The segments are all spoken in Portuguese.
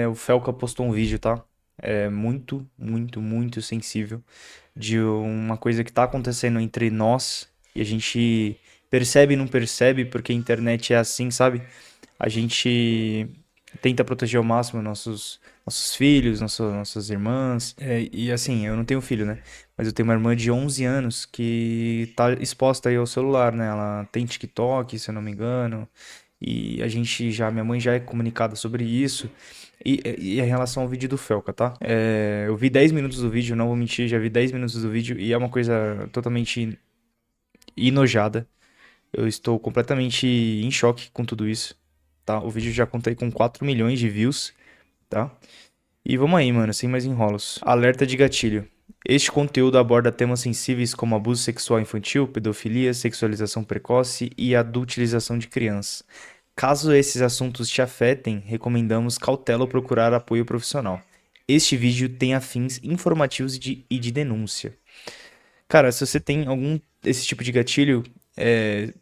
o Felca postou um vídeo, tá? É muito, muito, muito sensível de uma coisa que tá acontecendo entre nós e a gente percebe e não percebe porque a internet é assim, sabe? A gente tenta proteger ao máximo nossos filhos, nossas irmãs. E assim, eu não tenho filho, né? Mas eu tenho uma irmã de 11 anos que tá exposta aí ao celular, né? Ela tem TikTok, se eu não me engano. E minha mãe já é comunicada sobre isso. E em relação ao vídeo do Felca, tá? Eu vi 10 minutos do vídeo, não vou mentir, já vi 10 minutos do vídeo e é uma coisa totalmente enojada. Eu estou completamente em choque com tudo isso, tá? O vídeo já contei com 4 milhões de views, tá? E vamos aí, mano, sem mais enrolos. Alerta de gatilho. Este conteúdo aborda temas sensíveis como abuso sexual infantil, pedofilia, sexualização precoce e adultilização de crianças. Caso esses assuntos te afetem, recomendamos cautela ao procurar apoio profissional. Este vídeo tem fins informativos e de denúncia. Cara, se você tem algum esse tipo de gatilho,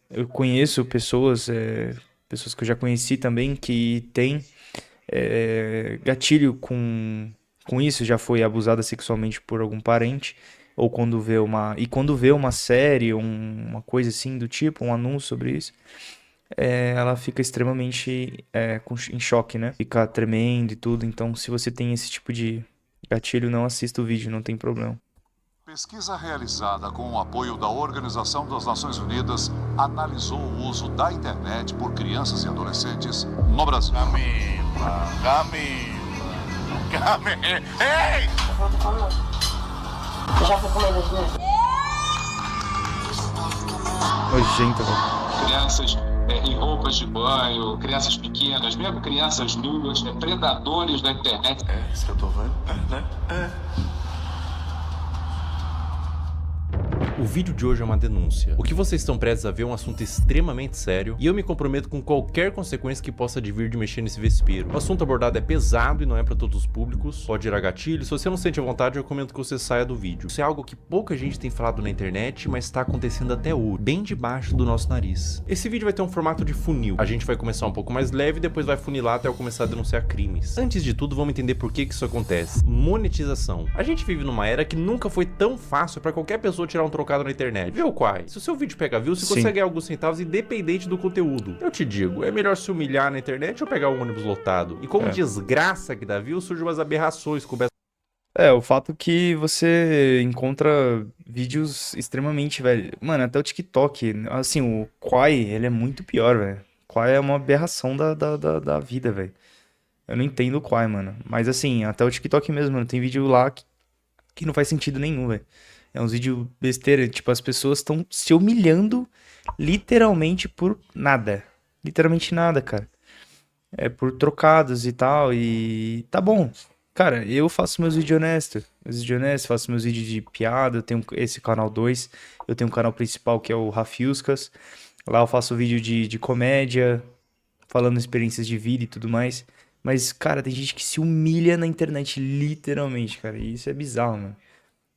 eu conheço pessoas que eu já conheci também que têm gatilho com isso, já foi abusada sexualmente por algum parente, ou quando vê uma série, uma coisa assim do tipo, um anúncio sobre isso, ela fica extremamente em choque, né? Fica tremendo e tudo. Então, se você tem esse tipo de gatilho, não assista o vídeo, não tem problema. Pesquisa realizada com o apoio da Organização das Nações Unidas analisou o uso da internet por crianças e adolescentes no Brasil. Camila. Ei! Eu já fui comer das duas. Nojento, velho. Crianças em roupas de banho, crianças pequenas, mesmo crianças nuas, predadores da internet. É isso que eu tô vendo, né? O vídeo de hoje é uma denúncia. O que vocês estão prestes a ver é um assunto extremamente sério e eu me comprometo com qualquer consequência que possa advir de mexer nesse vespeiro. O assunto abordado é pesado e não é para todos os públicos, pode gerar gatilho. Se você não sente a vontade, eu recomendo que você saia do vídeo. Isso é algo que pouca gente tem falado na internet, mas está acontecendo até hoje, bem debaixo do nosso nariz. Esse vídeo vai ter um formato de funil. A gente vai começar um pouco mais leve e depois vai funilar até eu começar a denunciar crimes. Antes de tudo, vamos entender por que isso acontece. Monetização. A gente vive numa era que nunca foi tão fácil para qualquer pessoa tirar um trocado na internet. Viu, Quai? Se o seu vídeo pega views, você Sim. consegue ganhar alguns centavos independente do conteúdo. Eu te digo, é melhor se humilhar na internet ou pegar um ônibus lotado. E como desgraça que dá views, surgem umas aberrações com O fato que você encontra vídeos extremamente, velho. Mano, até o TikTok, assim, o Quai, ele é muito pior, velho. O Quai é uma aberração da vida, velho. Eu não entendo o Quai, mano. Mas assim, até o TikTok mesmo, mano, tem vídeo lá que não faz sentido nenhum, velho. É uns vídeos besteira, tipo, as pessoas estão se humilhando literalmente por nada. Literalmente nada, cara. É por trocados e tal, e tá bom. Cara, eu faço meus vídeos honestos, faço meus vídeos de piada, eu tenho esse canal 2, eu tenho um canal principal que é o Rafiuscas. Lá eu faço vídeo de comédia, falando experiências de vida e tudo mais. Mas, cara, tem gente que se humilha na internet, literalmente, cara. E isso é bizarro, mano.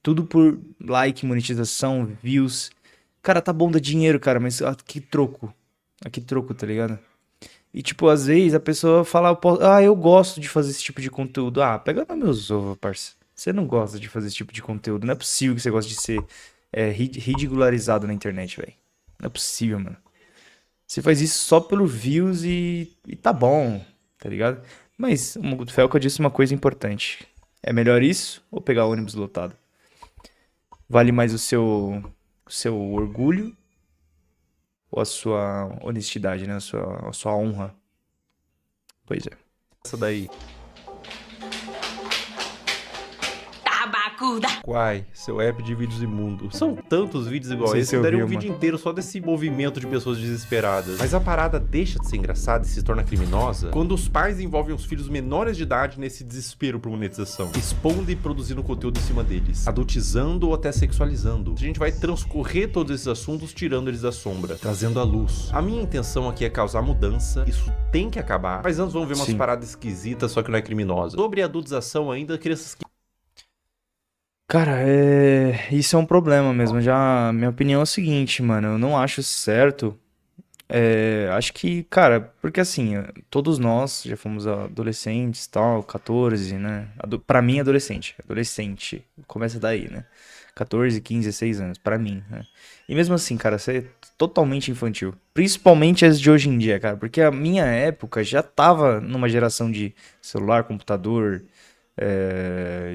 Tudo por like, monetização, views. Cara, tá bom, dá dinheiro, cara, mas que troco? A que troco, tá ligado? E, tipo, às vezes a pessoa fala, eu gosto de fazer esse tipo de conteúdo. Ah, pega no meus ovos, parça. Você não gosta de fazer esse tipo de conteúdo. Não é possível que você goste de ser ridicularizado na internet, velho. Não é possível, mano. Você faz isso só pelo views e tá bom, tá ligado? Mas o Felca disse uma coisa importante. É melhor isso ou pegar ônibus lotado? Vale mais o seu orgulho ou a sua honestidade, né? A sua honra? Pois é. essa daí. Tabacuda. Quai, seu app de vídeos imundos. São tantos vídeos igual Não sei esse se que eu daria vi um vídeo uma. inteiro só desse movimento de pessoas desesperadas. Mas a parada deixa de ser engraçada e se torna criminosa quando os pais envolvem os filhos menores de idade nesse desespero por monetização, expondo e produzindo conteúdo em cima deles, adultizando ou até sexualizando. A gente vai transcorrer todos esses assuntos tirando eles da sombra, trazendo à luz. A minha intenção aqui é causar mudança, isso tem que acabar, mas antes vamos ver umas Sim. paradas esquisitas, só que não é criminosa. Sobre a adultização ainda, crianças que Cara, isso é um problema mesmo. Já, minha opinião é o seguinte, mano. Eu não acho certo Acho que, cara, porque assim, todos nós já fomos adolescentes, tal, 14, né? Pra mim, adolescente. Adolescente. Começa daí, né? 14, 15, 16 anos, pra mim, né? E mesmo assim, cara, você é totalmente infantil. Principalmente as de hoje em dia, cara. Porque a minha época já tava numa geração de celular, computador,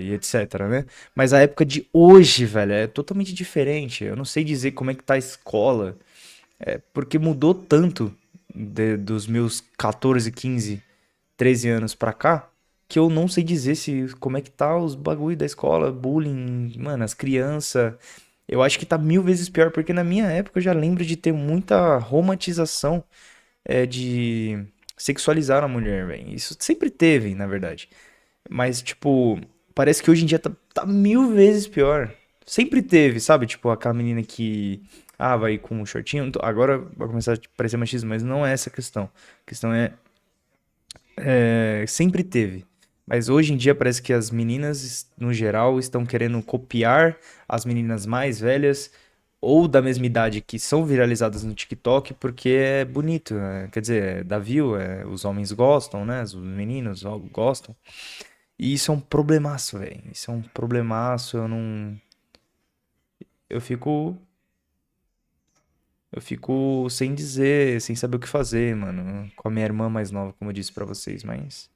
e etc, né? Mas a época de hoje, velho, é totalmente diferente. Eu não sei dizer como é que tá a escola. Porque mudou tanto dos meus 14, 15, 13 anos pra cá, que eu não sei dizer se como é que tá os bagulho da escola, bullying, mano, as crianças. Eu acho que tá mil vezes pior, porque na minha época eu já lembro de ter muita romantização de sexualizar a mulher, velho. Isso sempre teve, na verdade. Mas, tipo, parece que hoje em dia tá mil vezes pior. Sempre teve, sabe? Tipo, aquela menina que, vai com um shortinho. Agora vai começar a parecer machismo, mas não é essa a questão. A questão sempre teve. Mas hoje em dia parece que as meninas, no geral, estão querendo copiar as meninas mais velhas ou da mesma idade que são viralizadas no TikTok porque é bonito, né? Quer dizer, dá view, os homens gostam, né? Os meninos gostam. E isso é um problemaço, velho. Isso é um problemaço. Eu não. Eu fico. Eu fico sem dizer, sem saber o que fazer, mano. Com a minha irmã mais nova, como eu disse pra vocês. Mas.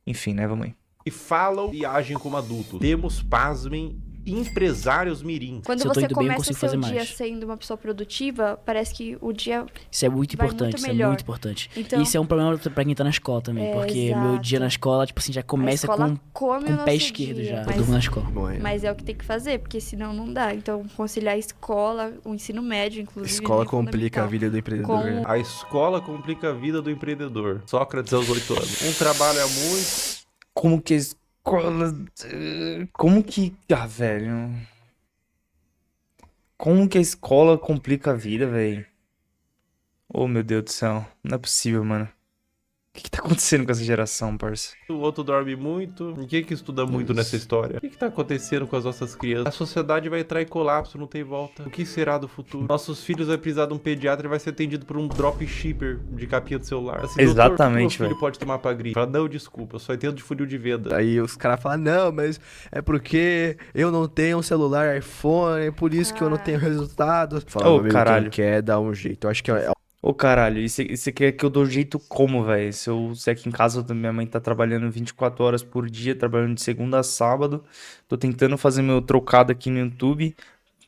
Enfim, né? Vamos aí. E falam e agem como adultos. Temos, pasmem, empresários mirins. Quando Se eu tô você indo bem, eu começa o consigo seu fazer dia mais. sendo uma pessoa produtiva, parece que o dia Isso é muito vai importante, muito isso é melhor. muito importante. Então- E isso é um problema pra quem tá na escola também, porque meu dia exato. na escola, tipo assim, já a começa escola com come o o pé nosso esquerdo dia, já. Eu mas, durmo na escola. mas é o que tem que fazer, porque senão não dá. Então, conciliar a escola, o ensino médio, inclusive, Escola é complica a fundamental. vida do empreendedor. Com- A escola complica a vida do empreendedor. Sócrates aos 8 anos. Um trabalha muito. Como que a escola. Como que. Velho. Como que a escola complica a vida, velho? Oh, meu Deus do céu. Não é possível, mano. O que tá acontecendo com essa geração, parça? O outro dorme muito. Ninguém que estuda muito nessa história. O que tá acontecendo com as nossas crianças? A sociedade vai entrar em colapso, não tem volta. O que será do futuro? Nossos filhos vão precisar de um pediatra e vai ser atendido por um dropshipper de capinha do celular. Assim, doutor, Exatamente, o que meu velho. filho pode tomar pra gripe? Fala, não, desculpa, eu só entendo de funil de venda. Aí os caras falam, não, mas é porque eu não tenho um celular iPhone, é por isso que eu não tenho resultado. Fala, Ô, meu amigo, caralho. quem quer dar um jeito. Eu acho que Ô, caralho, e você quer que eu dou jeito como, velho? Se aqui em casa minha mãe tá trabalhando 24 horas por dia, trabalhando de segunda a sábado, tô tentando fazer meu trocado aqui no YouTube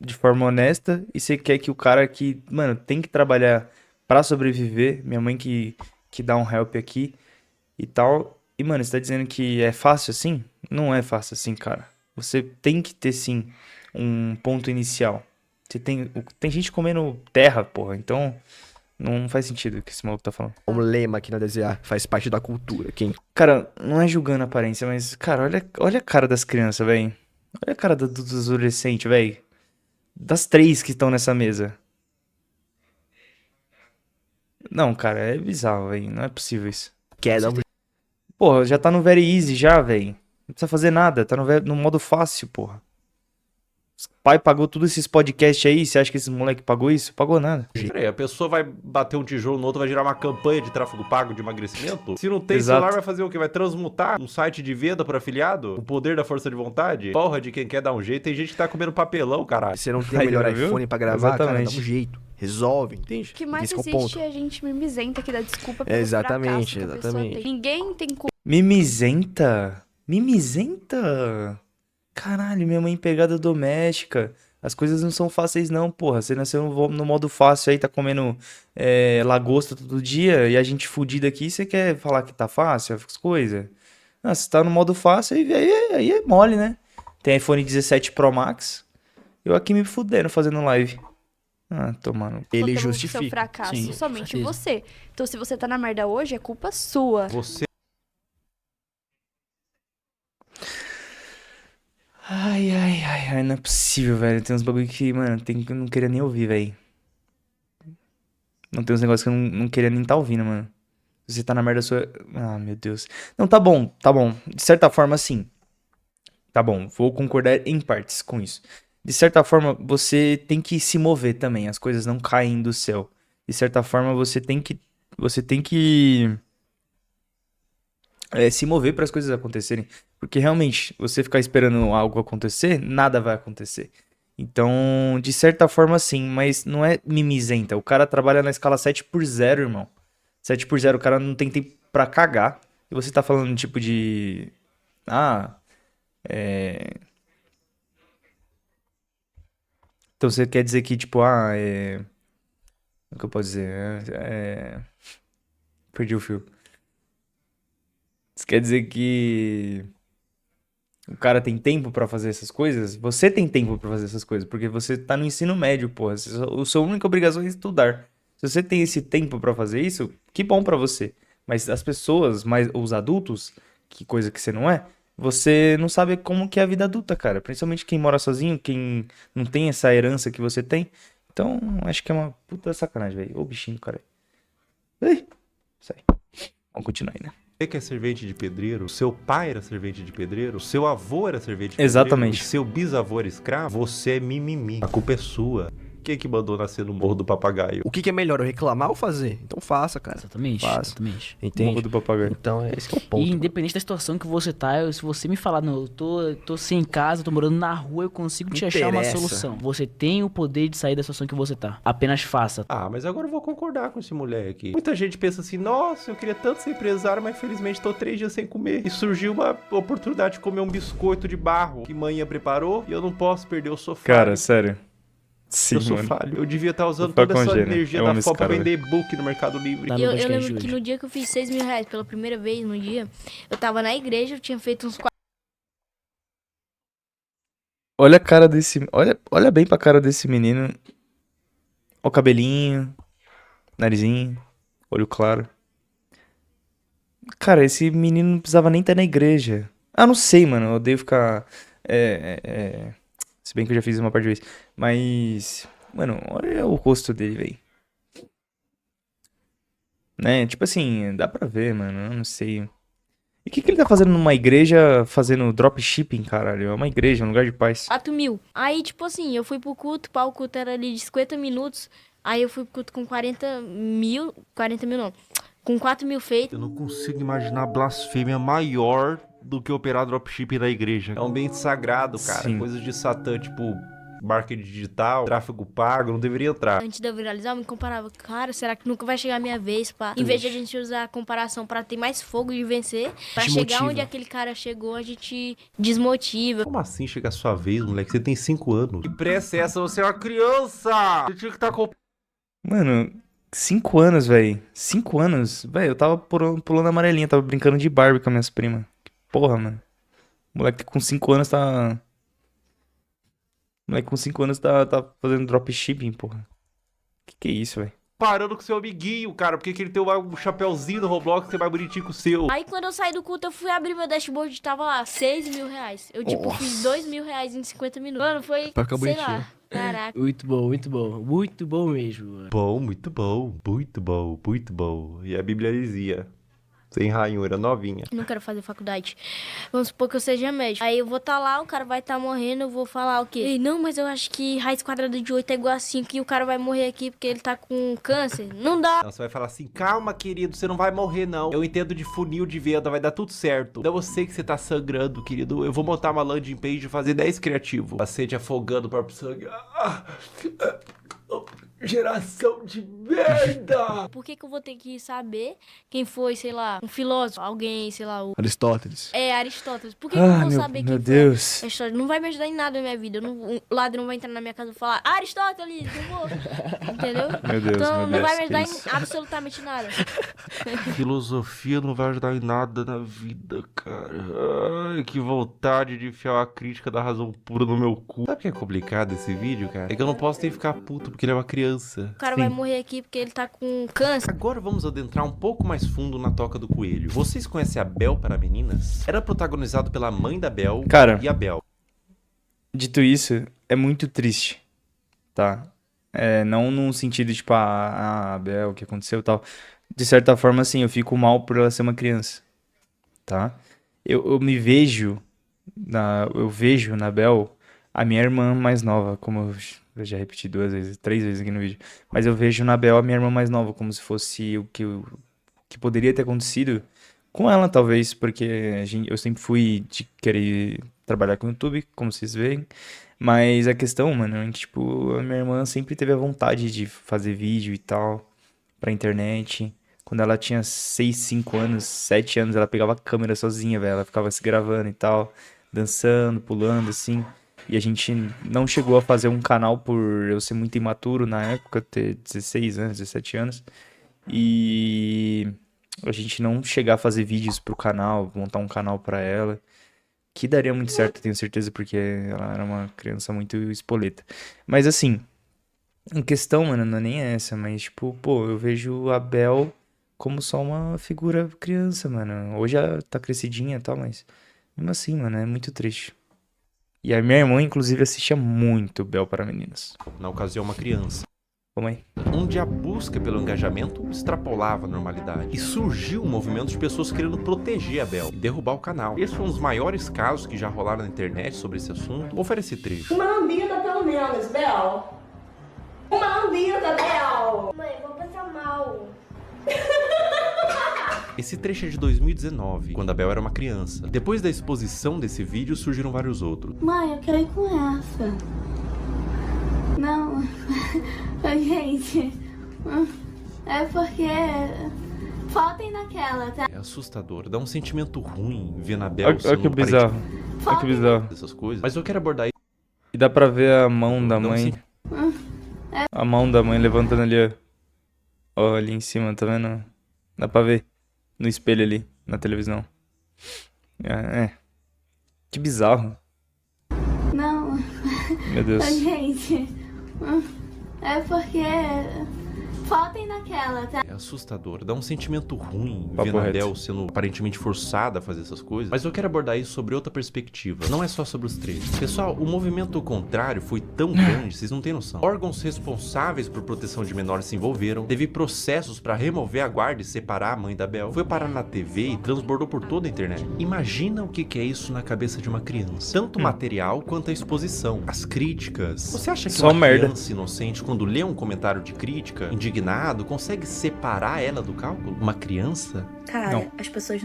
de forma honesta, e você quer que o cara que, mano, tem que trabalhar pra sobreviver, minha mãe que dá um help aqui e tal, e, mano, você tá dizendo que é fácil assim? Não é fácil assim, cara. Você tem que ter, sim, um ponto inicial. Tem gente comendo terra, porra, então. Não faz sentido o que esse maluco tá falando. é um lema aqui na DZA, faz parte da cultura. Quem Cara, não é julgando a aparência, mas, cara, olha a cara das crianças, velho. Olha a cara dos adolescentes, velho. Das três que estão nessa mesa. Não, cara, é bizarro, velho. Não é possível isso. quer dar um Porra, já tá no very easy já, velho. Não precisa fazer nada, tá no modo fácil, porra. Os pai pagou todos esses podcasts aí, você acha que esse moleque pagou isso? Pagou nada. Peraí, a pessoa vai bater um tijolo no outro, vai gerar uma campanha de tráfego pago de emagrecimento? Se não tem Exato. celular, vai fazer o quê? Vai transmutar um site de venda para afiliado? O poder da força de vontade? Porra de quem quer dar um jeito. Tem gente que tá comendo papelão, caralho. Você não tem o Aí, melhor viu? iPhone pra gravar, cara, dá um Exatamente. jeito. Resolve, entende? O que mais Esse é o existe ponto. é a gente mimizenta que dá desculpa pelo Exatamente, fracasso que a pessoa exatamente. tem. Ninguém tem culpa. Mimizenta? Mimizenta? Caralho, minha mãe empregada doméstica. As coisas não são fáceis não, porra. Você nasceu no modo fácil aí, tá comendo lagosta todo dia e a gente fudida aqui, você quer falar que tá fácil as coisas? Ah, você tá no modo fácil aí é mole, né? Tem iPhone 17 Pro Max, eu aqui me fudendo fazendo live. Ah, tomando. Ele pelo justifica. seu fracasso, Sim, com somente certeza. você. Então, se você tá na merda hoje, é culpa sua. Você Ai, não é possível, velho. Tem uns bagulho que, mano, eu não queria nem ouvir, velho. Não tem uns negócios que eu não queria nem tá ouvindo, mano. Você tá na merda sua. Ah, meu Deus. Não, tá bom, tá bom. De certa forma, sim. Tá bom, vou concordar em partes com isso. De certa forma, você tem que se mover também. As coisas não caem do céu. de certa forma, você tem que se mover para as coisas acontecerem. Porque realmente, você ficar esperando algo acontecer, nada vai acontecer. Então, de certa forma, sim, mas não é mimizenta. O cara trabalha na escala 7x0, irmão. 7x0, o cara não tem tempo pra cagar. E você tá falando, tipo, de. Ah, é. Então você quer dizer que, tipo, como que eu posso dizer? Perdi o fio. Você quer dizer que o cara tem tempo pra fazer essas coisas? Você tem tempo pra fazer essas coisas, porque você tá no ensino médio, porra. A sua única obrigação é estudar. Se você tem esse tempo pra fazer isso, que bom pra você. Mas as pessoas, mais os adultos, que coisa que você não é, você não sabe como que é a vida adulta, cara. Principalmente quem mora sozinho, quem não tem essa herança que você tem. Então, acho que é uma puta sacanagem, velho. Ô bichinho, cara. Ai, sai. Vamos continuar aí, né? Você que é servente de pedreiro, seu pai era servente de pedreiro, seu avô era servente de pedreiro, Exatamente. e seu bisavô era escravo, você é mimimi. A culpa é sua. Quem que mandou nascer no Morro do Papagaio? O que é melhor, eu reclamar ou fazer? Então faça, cara. Exatamente, Faça. exatamente. Morro Entende? do Papagaio. Então, esse que é o E ponto. independente da situação que você tá, se você me falar, não, eu tô sem casa, tô morando na rua, eu consigo te achar uma Interessa. solução. Você tem o poder de sair da situação que você tá. Apenas faça. Ah, mas agora eu vou concordar com esse moleque. Muita gente pensa assim, nossa, eu queria tanto ser empresário, mas infelizmente tô 3 dias sem comer. E surgiu uma oportunidade de comer um biscoito de barro que manhã preparou e eu não posso perder o sofá. Cara, sério. Sim, Eu sou mano. falho. Eu devia estar usando O Fá toda essa Congênio. energia Eu da amo esse FOP pra cara, vender e-book no Mercado Livre. Tá no Eu podcast lembro de que hoje. no dia que eu fiz 6 mil reais pela primeira vez, no dia, eu tava na igreja, eu tinha feito uns 4. Olha a cara desse. Olha bem pra cara desse menino. Olha o cabelinho, narizinho, olho claro. Cara, esse menino não precisava nem estar na igreja. Ah, não sei, mano. Eu odeio ficar. Se bem que eu já fiz uma parte de vez. Mas. Mano, olha o rosto dele, velho. Né? Tipo assim, dá pra ver, mano. Eu não sei. E o que ele tá fazendo numa igreja fazendo dropshipping, caralho? É uma igreja, um lugar de paz. 4 mil. Aí, tipo assim, eu fui pro culto, pá, o culto era ali de 50 minutos. Aí eu fui pro culto com 40 mil. 40 mil não. Com 4 mil feitos. Eu não consigo imaginar blasfêmia maior do que operar dropshipping na igreja. É um ambiente sagrado, cara. Sim. Coisas de Satã, tipo marketing digital, tráfego pago, não deveria entrar. Antes de eu viralizar, eu me comparava. Cara, será que nunca vai chegar a minha vez, pá? Em vez de a gente usar a comparação pra ter mais fogo de vencer, pra chegar Desmotiva. onde aquele cara chegou, a gente desmotiva. Como assim chega a sua vez, moleque? Você tem 5 anos. Que pressa é essa? Você é uma criança! Você tinha que estar com... Mano, 5 anos, velho. 5 anos? Velho, eu tava pulando amarelinha, tava brincando de Barbie com as minhas primas. Que porra, mano. O moleque com 5 anos tá. O moleque com 5 anos tá fazendo dropshipping, porra. Que é isso, velho? Parando com seu amiguinho, cara. Porque que ele tem um chapéuzinho no Roblox que é mais bonitinho que o seu. Aí quando eu saí do culto, eu fui abrir meu dashboard e tava lá, 6 mil reais. Eu, tipo, Nossa. fiz 2 mil reais em 50 minutos. Mano, foi, Pra ficar sei bonitinho. lá, caraca. Muito bom, muito bom. Muito bom mesmo, mano. Bom, muito bom. Muito bom, muito bom. E a Bíblia dizia... Sem ranhura, novinha. Não quero fazer faculdade. Vamos supor que eu seja médico. Aí eu vou estar lá, o cara vai estar morrendo, eu vou falar o quê? Ei, não, mas eu acho que raiz quadrada de 8 é igual a 5 e o cara vai morrer aqui porque ele tá com câncer. Não dá. Não, você vai falar assim, calma, querido, você não vai morrer, não. Eu entendo de funil de venda, vai dar tudo certo. Não, eu sei que você tá sangrando, querido. Eu vou montar uma landing page e fazer 10 criativo. Paciente afogando o próprio sangue. Geração de merda! Por que que eu vou ter que saber quem foi, sei lá, um filósofo, alguém, sei lá, o... Aristóteles. É, Aristóteles. Por que que eu Ah, vou meu, saber meu quem foi? Deus. Aristóteles não vai me ajudar em nada na minha vida. Um ladrão vai entrar na minha casa e falar, Aristóteles, não vou. Entendeu? Meu Deus, Então meu não Deus, vai me que ajudar isso. em absolutamente nada. Filosofia não vai ajudar em nada na vida, cara. Ai, que vontade de enfiar uma crítica da razão pura no meu cu. Sabe o que é complicado esse vídeo, cara? É que eu não posso nem ficar puto porque ele é uma criança. O cara Sim. vai morrer aqui porque ele tá com câncer. Agora vamos adentrar um pouco mais fundo na Toca do Coelho. Vocês conhecem a Bel para Meninas? Era protagonizado pela mãe da Bel Cara. e a Bel. Dito isso, é muito triste, tá? Não num sentido, tipo, Bel, o que aconteceu e tal. De certa forma, assim, eu fico mal por ela ser uma criança, tá? Eu me vejo, eu vejo na Bel A minha irmã mais nova, como eu já repeti 2 vezes, 3 vezes aqui no vídeo. Mas eu vejo na Bel a minha irmã mais nova como se fosse o que poderia ter acontecido com ela, talvez, porque eu sempre fui de querer trabalhar com o YouTube, como vocês veem. Mas a questão, mano, é que, tipo, a minha irmã sempre teve a vontade de fazer vídeo e tal, pra internet. Quando ela tinha 6, 5 anos, 7 anos, ela pegava a câmera sozinha, velho. Ela ficava se gravando e tal, dançando, pulando, assim. E a gente não chegou a fazer um canal por eu ser muito imaturo na época, ter 16 anos, 17 anos. E a gente não chegar a fazer vídeos pro canal, montar um canal pra ela. Que daria muito certo, tenho certeza, porque ela era uma criança muito espoleta. Mas assim, em questão, mano, não é nem essa, mas tipo, pô, eu vejo a Bel como só uma figura criança, mano. Hoje ela tá crescidinha e tal, mas mesmo assim, mano, é muito triste. E a minha irmã, inclusive, assistia muito Bel para Meninas. Na ocasião, uma criança, Como aí? onde a busca pelo engajamento extrapolava a normalidade. E surgiu um movimento de pessoas querendo proteger a Bel e derrubar o canal. Esse foi um dos maiores casos que já rolaram na internet sobre esse assunto. Vou oferecer trecho. Uma lambida pelo menos, Bel. Uma lambida, Bel. Mãe, vou passar mal. Esse trecho é de 2019, quando a Bel era uma criança. Depois da exposição desse vídeo, surgiram vários outros. Mãe, eu quero ir com essa. Não, gente, é porque faltem naquela, tá? É assustador, dá um sentimento ruim ver na Bel Olha que sendo bizarro. Olha que bizarro. essas coisas. Mas eu quero abordar isso. E dá pra ver a mão da Dá um mãe. A mão da mãe levantando ali, ó. Ó, ali em cima, tá vendo? Dá pra ver. No espelho ali, na televisão. É. Que bizarro. Não, Meu Deus. gente, é porque faltem naquela, tá? É assustador, dá um sentimento ruim Papo ver a reto. Bel sendo aparentemente forçada a fazer essas coisas. Mas eu quero abordar isso sobre outra perspectiva. Não é só sobre os trechos. Pessoal, o movimento contrário foi tão grande, vocês não têm noção. Órgãos responsáveis por proteção de menores se envolveram, teve processos pra remover a guarda e separar a mãe da Bel. Foi parar na TV e transbordou por toda a internet. Imagina o que é isso na cabeça de uma criança. Tanto o material quanto a exposição. As críticas. Você acha que Só uma merda. criança inocente, quando lê um comentário de crítica, indignado, consegue separar ela do cálculo? Uma criança? Cara, Não. as pessoas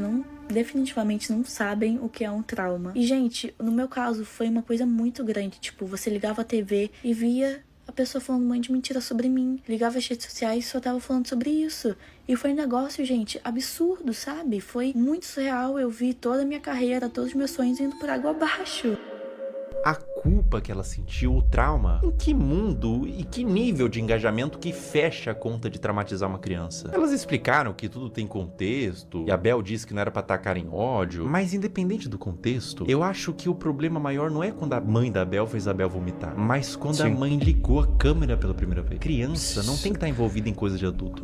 definitivamente não sabem o que é um trauma. E, gente, no meu caso, foi uma coisa muito grande. Tipo, você ligava a TV e via a pessoa falando um monte de mentira sobre mim. Ligava as redes sociais e só tava falando sobre isso. E foi um negócio, gente, absurdo, sabe? Foi muito surreal. Eu vi toda a minha carreira, todos os meus sonhos indo por água abaixo. A culpa que ela sentiu, o trauma, em que mundo e que nível de engajamento que fecha a conta de traumatizar uma criança? Elas explicaram que tudo tem contexto, e a Bel disse que não era pra atacar em ódio, mas independente do contexto, eu acho que o problema maior não é quando a mãe da Bel fez a Bel vomitar, mas quando a Sim. mãe ligou a câmera pela primeira vez. Criança não tem que estar envolvida em coisa de adulto.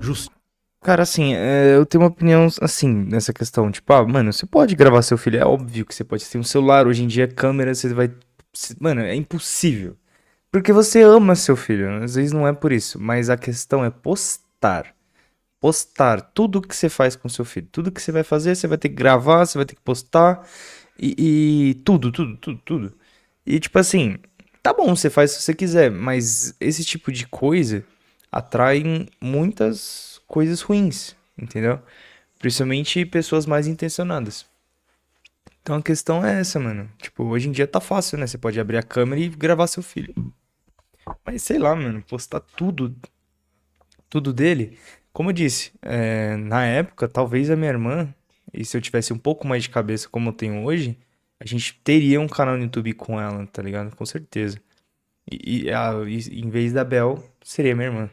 Cara, assim, eu tenho uma opinião, assim, nessa questão. Tipo, mano, você pode gravar seu filho. É óbvio que você pode. Você tem um celular, hoje em dia, câmera, você vai... Mano, é impossível. Porque você ama seu filho. Às vezes não é por isso. Mas a questão é postar. Postar tudo que você faz com seu filho. Tudo que você vai fazer, você vai ter que gravar, você vai ter que postar. E tudo. E, tipo assim, tá bom, você faz se você quiser. Mas esse tipo de coisa atrai muitas coisas ruins, entendeu? Principalmente pessoas mais intencionadas. Então a questão é essa, mano. Tipo, hoje em dia tá fácil, né? Você pode abrir a câmera e gravar seu filho. Mas sei lá, mano, postar tudo dele. Como eu disse, na época, talvez a minha irmã, e se eu tivesse um pouco mais de cabeça como eu tenho hoje, a gente teria um canal no YouTube com ela, tá ligado? Com certeza. E em vez da Bel, seria minha irmã.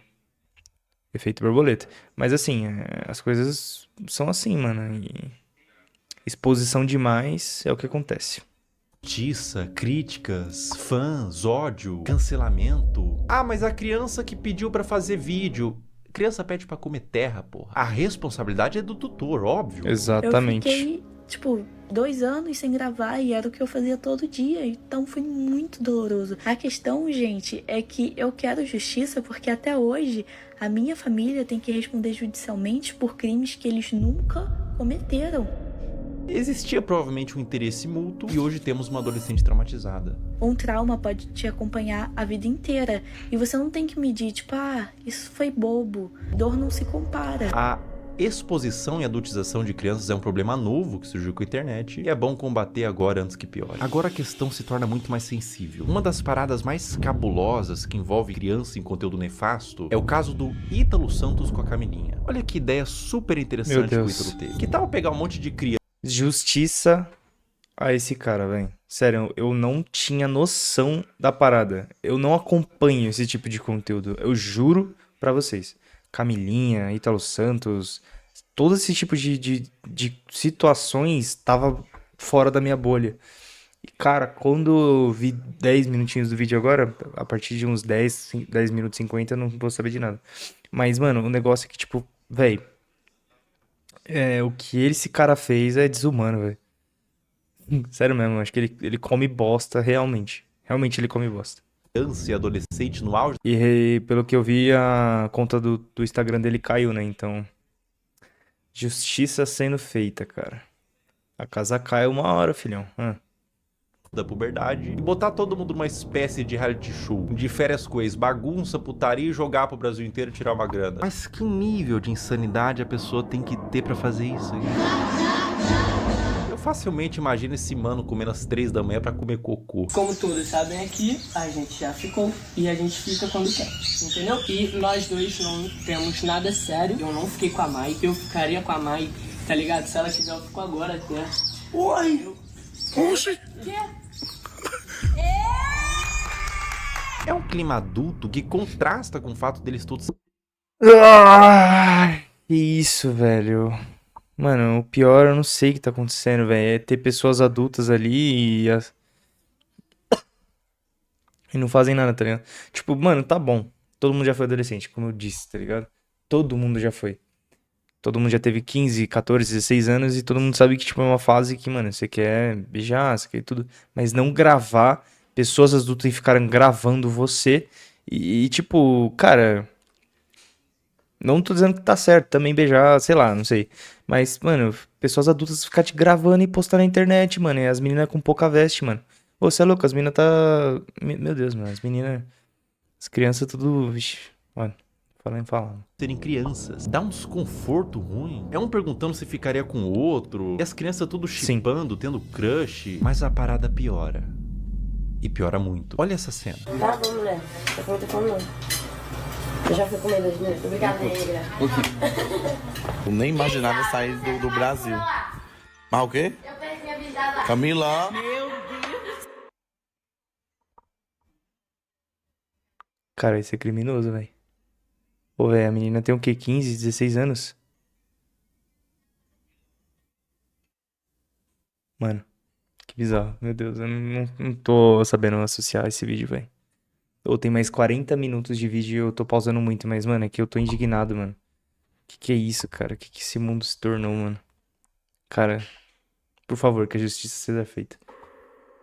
Efeito borboleta. Mas assim, as coisas são assim, mano. E exposição demais é o que acontece. Justiça, críticas, fãs, ódio, cancelamento. Ah, mas a criança que pediu pra fazer vídeo... Criança pede pra comer terra, porra. A responsabilidade é do tutor, óbvio. Exatamente. Eu fiquei, tipo, 2 anos sem gravar e era o que eu fazia todo dia. Então foi muito doloroso. A questão, gente, é que eu quero justiça porque até hoje a minha família tem que responder judicialmente por crimes que eles nunca cometeram. Existia provavelmente um interesse mútuo e hoje temos uma adolescente traumatizada. Um trauma pode te acompanhar a vida inteira. E você não tem que medir, tipo, isso foi bobo. Dor não se compara. A exposição e adultização de crianças é um problema novo que surgiu com a internet e é bom combater agora antes que piore. Agora a questão se torna muito mais sensível. Uma das paradas mais cabulosas que envolve criança em conteúdo nefasto é o caso do Ítalo Santos com a Camilinha. Olha que ideia super interessante que o Ítalo teve. Que tal pegar um monte de criança? Justiça a esse cara, velho. Sério, eu não tinha noção da parada. Eu não acompanho esse tipo de conteúdo. Eu juro pra vocês. Camilinha, Ítalo Santos, todo esse tipo de situações tava fora da minha bolha. E, cara, quando eu vi 10 minutinhos do vídeo agora, a partir de uns 10 minutos 50, eu não vou saber de nada. Mas, mano, o negócio é que, tipo, velho, o que esse cara fez é desumano, velho. Sério mesmo, acho que ele come bosta, realmente. Realmente ele come bosta. E adolescente no auge. E pelo que eu vi, a conta do Instagram dele caiu, né? Então, justiça sendo feita, cara. A casa cai uma hora, filhão. Da puberdade e botar todo mundo numa espécie de reality show, de férias coisas, bagunça, putaria e jogar pro Brasil inteiro e tirar uma grana. Mas que nível de insanidade a pessoa tem que ter pra fazer isso? Eu facilmente imagino esse mano comendo às 3 da manhã pra comer cocô. Como todos sabem aqui, a gente já ficou e a gente fica quando quer, entendeu? E nós dois não temos nada sério. Eu não fiquei com a Mai, eu ficaria com a Mai, tá ligado? Se ela quiser, eu fico agora até. Oi! Oxi! É um clima adulto que contrasta com o fato deles todos... Que isso, velho. Mano, o pior eu não sei o que tá acontecendo, velho. É ter pessoas adultas ali e não fazem nada, tá ligado? Tipo, mano, tá bom. Todo mundo já foi adolescente, como eu disse, tá ligado? Todo mundo já foi. Todo mundo já teve 15, 14, 16 anos e todo mundo sabe que, tipo, é uma fase que, mano, você quer beijar, você quer tudo. Mas não gravar pessoas adultas e ficarem gravando você e tipo, cara... Não tô dizendo que tá certo também beijar, sei lá, não sei. Mas, mano, pessoas adultas ficar te gravando e postar na internet, mano. E as meninas com pouca veste, mano. Ô, você é louco, as meninas tá... Meu Deus, mano, as meninas... As crianças tudo... Vixe, mano, falando. Serem crianças. Dá um desconforto ruim. É um perguntando se ficaria com o outro. E as crianças tudo chipando, tendo crush. Mas a parada piora. E piora muito. Olha essa cena. Tá bom, mulher. Tá com muita fome, não. Eu já fui comer 2 minutos. Obrigada, negra. Eu nem imaginava sair do Brasil. Mas o quê? Eu perdi minha vida. Camila. Meu Deus. Cara, isso é criminoso, velho. Pô, velho, a menina tem o quê? 15, 16 anos? Mano, que bizarro. Meu Deus, eu não tô sabendo associar esse vídeo, velho. Ou tem mais 40 minutos de vídeo e eu tô pausando muito, mas, mano, é que eu tô indignado, mano. Que é isso, cara? Que esse mundo se tornou, mano? Cara, por favor, que a justiça seja feita.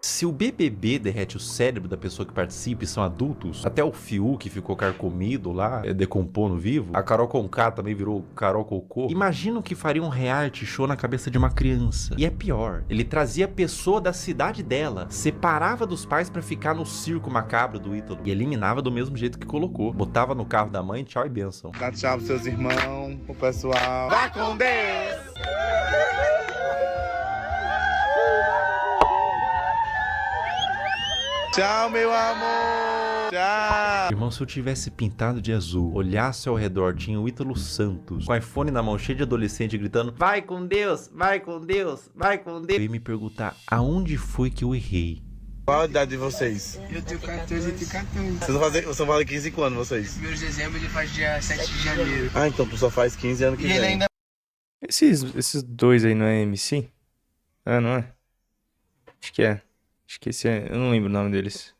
Se o BBB derrete o cérebro da pessoa que participa e são adultos, até o Fiuk que ficou carcomido lá, decompondo vivo, a Carol Conká também virou Carol Cocô. Imagina o que faria um reality show na cabeça de uma criança. E é pior, ele trazia a pessoa da cidade dela, separava dos pais pra ficar no circo macabro do Ítalo e eliminava do mesmo jeito que colocou. Botava no carro da mãe, tchau e bênção. Dá tchau pros seus irmãos, pro pessoal. Vá com Deus! Tchau, meu amor! Tchau! Irmão, se eu tivesse pintado de azul, olhasse ao redor, tinha o Ítalo Santos, com o iPhone na mão, cheio de adolescente, gritando: vai com Deus, vai com Deus, vai com Deus. Eu ia me perguntar, aonde foi que eu errei? Qual a idade de vocês? Eu tenho 14 e tenho 14. Vocês vão fazer 15 quando, vocês? Meu dezembro ele faz dia 7 de janeiro. Ah, então tu só faz 15 anos que vem. Ele ainda... Esses dois aí não é MC? Ah, não é? Acho que é. Acho que esse é... Eu não lembro o nome deles.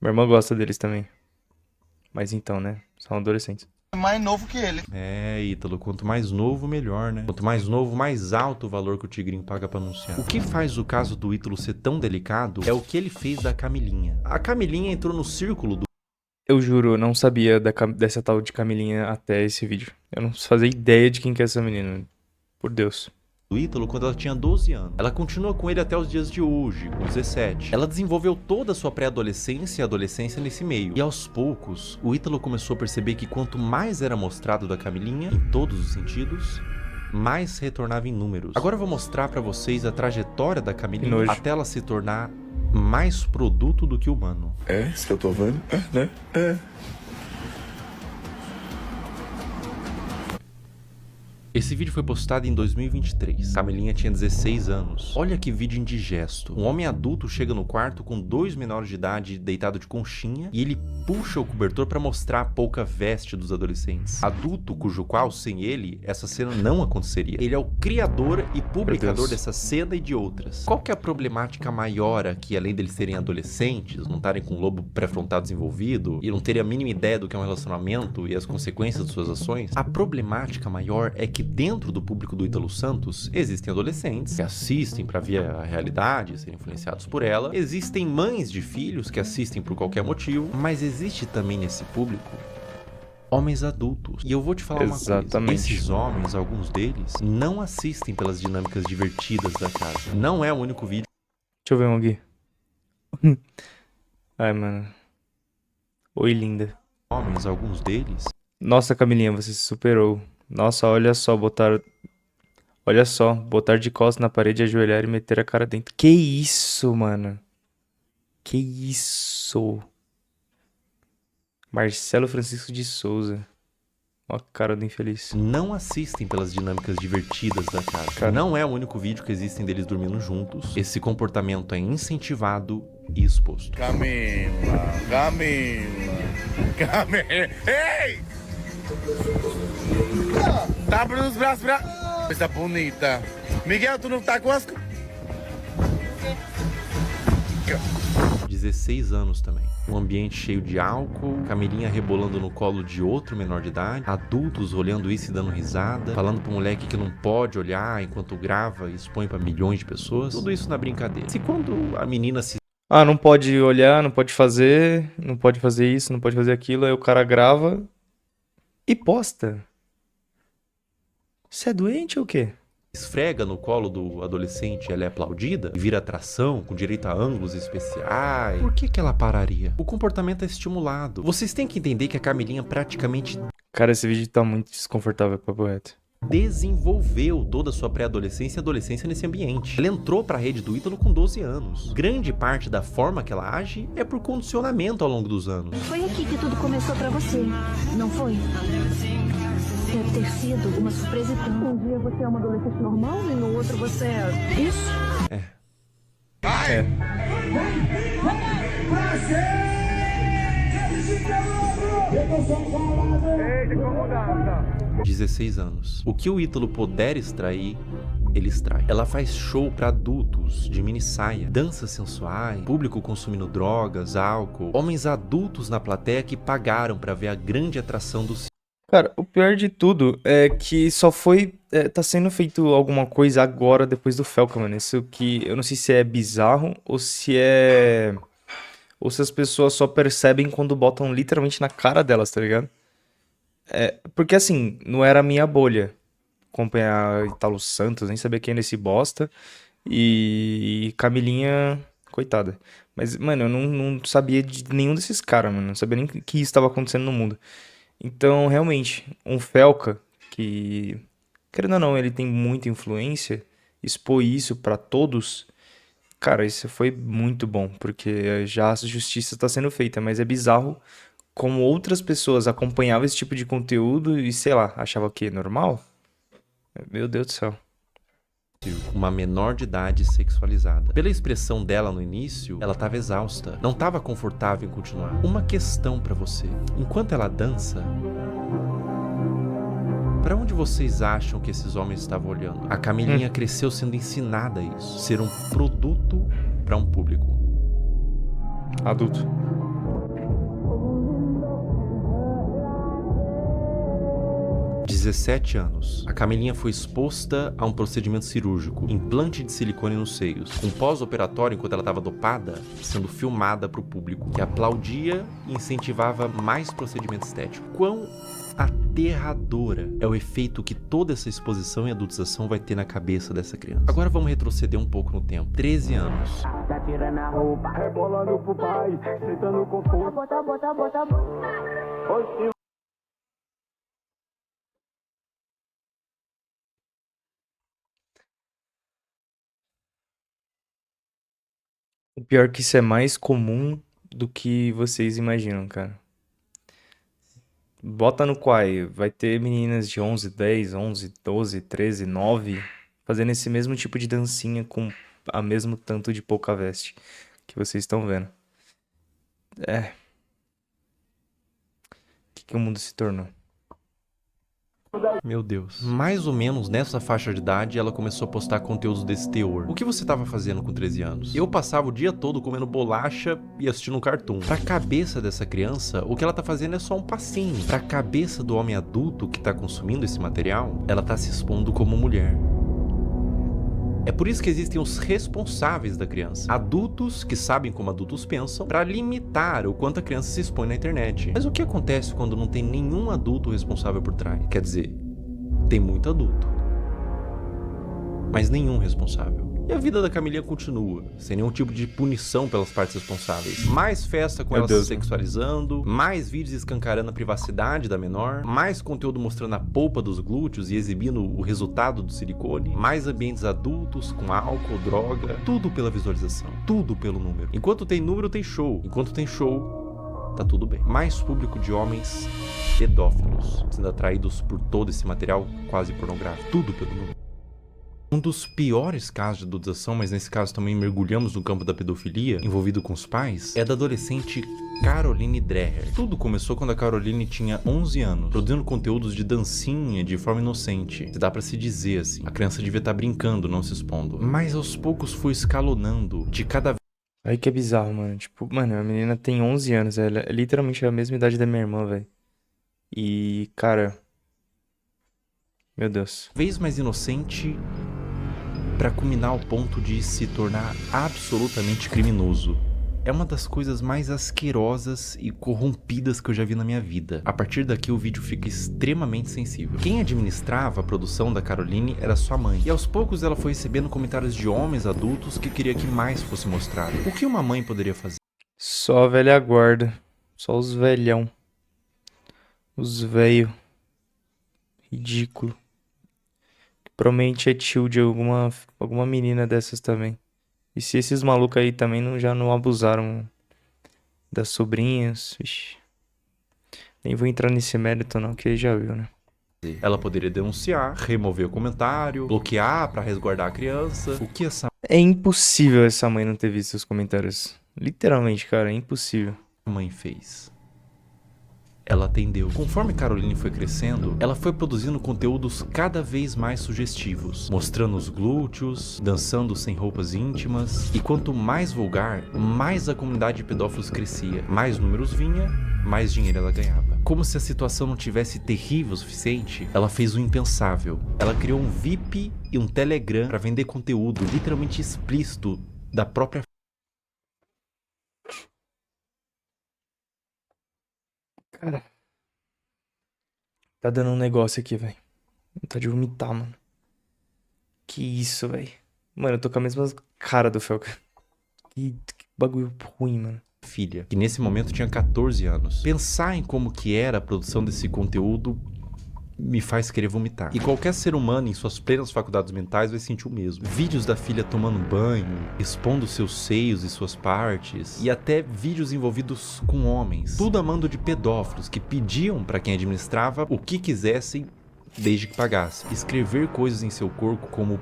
Meu irmão gosta deles também. Mas então, né? São adolescentes. Mais novo que ele. É, Ítalo, quanto mais novo, melhor, né? Quanto mais novo, mais alto o valor que o Tigrinho paga pra anunciar. O que faz o caso do Ítalo ser tão delicado é o que ele fez da Camilinha. A Camilinha entrou no círculo do... Eu juro, eu não sabia dessa tal de Camilinha até esse vídeo. Eu não fazia ideia de quem que é essa menina. Por Deus. do Ítalo quando ela tinha 12 anos. Ela continua com ele até os dias de hoje, com 17. Ela desenvolveu toda a sua pré-adolescência e adolescência nesse meio. E aos poucos, o Ítalo começou a perceber que quanto mais era mostrado da Camilinha, em todos os sentidos, mais retornava em números. Agora eu vou mostrar pra vocês a trajetória da Camilinha até ela se tornar mais produto do que humano. É, isso que eu tô vendo? Né? Esse vídeo foi postado em 2023. Camilinha tinha 16 anos. Olha que vídeo indigesto. Um homem adulto chega no quarto com 2 menores de idade deitado de conchinha e ele puxa o cobertor para mostrar a pouca veste dos adolescentes. Adulto cujo qual, sem ele, essa cena não aconteceria. Ele é o criador e publicador dessa cena e de outras. Qual que é a problemática maior aqui, além deles serem adolescentes, não estarem com o lobo pré-frontal desenvolvido e não terem a mínima ideia do que é um relacionamento e as consequências de suas ações? A problemática maior é que dentro do público do Ítalo Santos existem adolescentes que assistem para ver a realidade, serem influenciados por ela. Existem mães de filhos que assistem por qualquer motivo, mas existe também nesse público homens adultos. E eu vou te falar uma coisa. Esses homens, alguns deles, não assistem pelas dinâmicas divertidas da casa. Não é o único vídeo. Deixa eu ver um aqui. Ai, mano. Oi, linda. Homens, alguns deles. Nossa, Camilinha, você se superou. Nossa, olha só, olha só, botar de costas na parede, ajoelhar e meter a cara dentro. Que isso, mano? Que isso? Marcelo Francisco de Souza. Ó a cara do infeliz. Não assistem pelas dinâmicas divertidas da casa. Cara. Não é o único vídeo que existem deles dormindo juntos. Esse comportamento é incentivado e exposto. Camila. Ei! Tá abrindo os braços pra... Coisa bonita. Miguel, tu não tá com as... 16 anos também. Um ambiente cheio de álcool, Camilinha rebolando no colo de outro menor de idade, adultos olhando isso e dando risada, falando pro moleque que não pode olhar enquanto grava e expõe pra milhões de pessoas. Tudo isso na brincadeira. Se quando a menina se... Ah, não pode olhar, não pode fazer isso, não pode fazer aquilo, aí o cara grava e posta. Você é doente ou o quê? esfrega no colo do adolescente, ela é aplaudida e vira atração com direito a ângulos especiais. Por que ela pararia? O comportamento é estimulado. Vocês têm que entender que a Camilinha praticamente... Cara, esse vídeo tá muito desconfortável, papo reto. Desenvolveu toda a sua pré-adolescência e adolescência nesse ambiente. Ela entrou pra rede do Ítalo com 12 anos. Grande parte da forma que ela age é por condicionamento ao longo dos anos. Foi aqui que tudo começou pra você, não foi? Deve ter sido uma surpresa tão... Um dia você é uma adolescente normal e no outro você é... Isso? É. É. 16 anos. O que o Ítalo puder extrair, ele extrai. Ela faz show pra adultos, de mini saia, danças sensuais, público consumindo drogas, álcool, homens adultos na plateia que pagaram pra ver a grande atração do circo. Cara, o pior de tudo é que só foi... tá sendo feito alguma coisa agora, depois do Felca, mano. Isso que... Eu não sei se é bizarro ou se é... Ou se as pessoas só percebem quando botam literalmente na cara delas, tá ligado? Porque assim, não era a minha bolha acompanhar Ítalo Santos, nem sabia quem era esse bosta. E Camilinha, coitada. Mas, mano, eu não sabia de nenhum desses caras, mano. Não sabia nem o que estava acontecendo no mundo. Então, realmente, um Felca que, querendo ou não, ele tem muita influência, expor isso pra todos, cara, isso foi muito bom, porque já a justiça tá sendo feita, mas é bizarro como outras pessoas acompanhavam esse tipo de conteúdo e, sei lá, achavam que é normal. Meu Deus do céu. Uma menor de idade sexualizada. Pela expressão dela no início, ela estava exausta, não estava confortável em continuar. Uma questão pra você: enquanto ela dança, pra onde vocês acham que esses homens estavam olhando? A Camilinha cresceu sendo ensinada a isso, ser um produto pra um público adulto. De 17 anos, a Camilinha foi exposta a um procedimento cirúrgico, implante de silicone nos seios, um pós-operatório enquanto ela estava dopada, sendo filmada para o público, que aplaudia e incentivava mais procedimento estético. Quão aterradora é o efeito que toda essa exposição e adultização vai ter na cabeça dessa criança. Agora vamos retroceder um pouco no tempo. 13 anos. Tá tirando a roupa, rebolando pro pai, sentando com força. Bota. O pior é que isso é mais comum do que vocês imaginam, cara. Bota no Quai, vai ter meninas de 11, 10, 11, 12, 13, 9 fazendo esse mesmo tipo de dancinha com a mesmo tanto de pouca veste que vocês estão vendo. É. O que o mundo se tornou? Meu Deus. Mais ou menos nessa faixa de idade, ela começou a postar conteúdos desse teor. O que você tava fazendo com 13 anos? Eu passava o dia todo comendo bolacha e assistindo um cartoon. Pra cabeça dessa criança, o que ela tá fazendo é só um passinho. Pra cabeça do homem adulto que tá consumindo esse material, ela tá se expondo como mulher. É por isso que existem os responsáveis da criança. Adultos que sabem como adultos pensam para limitar o quanto a criança se expõe na internet. Mas o que acontece quando não tem nenhum adulto responsável por trás? Quer dizer, tem muito adulto, mas nenhum responsável. E a vida da Camilinha continua, sem nenhum tipo de punição pelas partes responsáveis. Mais festa com ela se sexualizando, mais vídeos escancarando a privacidade da menor, mais conteúdo mostrando a polpa dos glúteos e exibindo o resultado do silicone, mais ambientes adultos com álcool, droga, tudo pela visualização, tudo pelo número. Enquanto tem número, tem show. Enquanto tem show, tá tudo bem. Mais público de homens pedófilos, sendo atraídos por todo esse material quase pornográfico, tudo pelo número. Um dos piores casos de adultização, mas nesse caso também mergulhamos no campo da pedofilia, envolvido com os pais, é da adolescente Caroline Dreher. Tudo começou quando a Caroline tinha 11 anos, produzindo conteúdos de dancinha de forma inocente. Se dá pra se dizer assim. A criança devia estar brincando, não se expondo. Mas aos poucos foi escalonando de cada vez. Aí que é bizarro, mano. Tipo, mano, a menina tem 11 anos, ela é literalmente a mesma idade da minha irmã, velho. E, cara... Meu Deus. Vez mais inocente para culminar ao ponto de se tornar absolutamente criminoso. É uma das coisas mais asquerosas e corrompidas que eu já vi na minha vida. A partir daqui o vídeo fica extremamente sensível. Quem administrava a produção da Caroline era sua mãe. E aos poucos ela foi recebendo comentários de homens adultos que queria que mais fosse mostrado. O que uma mãe poderia fazer? Só a velha guarda. Só os velhão. Os velho. Ridículo. Provavelmente é tio de alguma menina dessas também. E se esses malucos aí também já não abusaram das sobrinhas, vixi. Nem vou entrar nesse mérito não, que já viu, né? Ela poderia denunciar, remover o comentário, bloquear pra resguardar a criança. O que essa... É impossível essa mãe não ter visto os comentários. Literalmente, cara, é impossível. A mãe fez. Ela atendeu. Conforme Caroline foi crescendo, ela foi produzindo conteúdos cada vez mais sugestivos, mostrando os glúteos, dançando sem roupas íntimas, e quanto mais vulgar, mais a comunidade de pedófilos crescia. Mais números vinha, mais dinheiro ela ganhava. Como se a situação não tivesse terrível o suficiente, ela fez o impensável. Ela criou um VIP e um Telegram para vender conteúdo literalmente explícito da própria... Cara, tá dando um negócio aqui, velho. Vontade de vomitar, mano. Que isso, velho. Mano, eu tô com a mesma cara do Felca. Que bagulho ruim, mano. Filha, que nesse momento tinha 14 anos. Pensar em como que era a produção desse conteúdo me faz querer vomitar. E qualquer ser humano em suas plenas faculdades mentais vai sentir o mesmo. Vídeos da filha tomando banho, expondo seus seios e suas partes, e até vídeos envolvidos com homens. Tudo a mando de pedófilos que pediam para quem administrava o que quisessem desde que pagasse. Escrever coisas em seu corpo como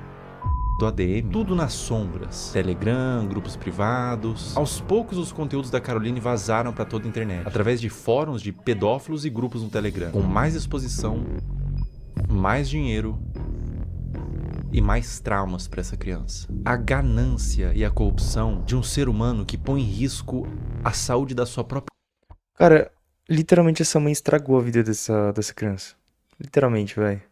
do ADM, tudo nas sombras. Telegram, grupos privados. Aos poucos os conteúdos da Caroline vazaram para toda a internet, através de fóruns de pedófilos e grupos no Telegram, com mais exposição, mais dinheiro e mais traumas para essa criança. A ganância e a corrupção de um ser humano que põe em risco a saúde da sua própria... Cara, literalmente essa mãe estragou a vida dessa criança. Literalmente, velho.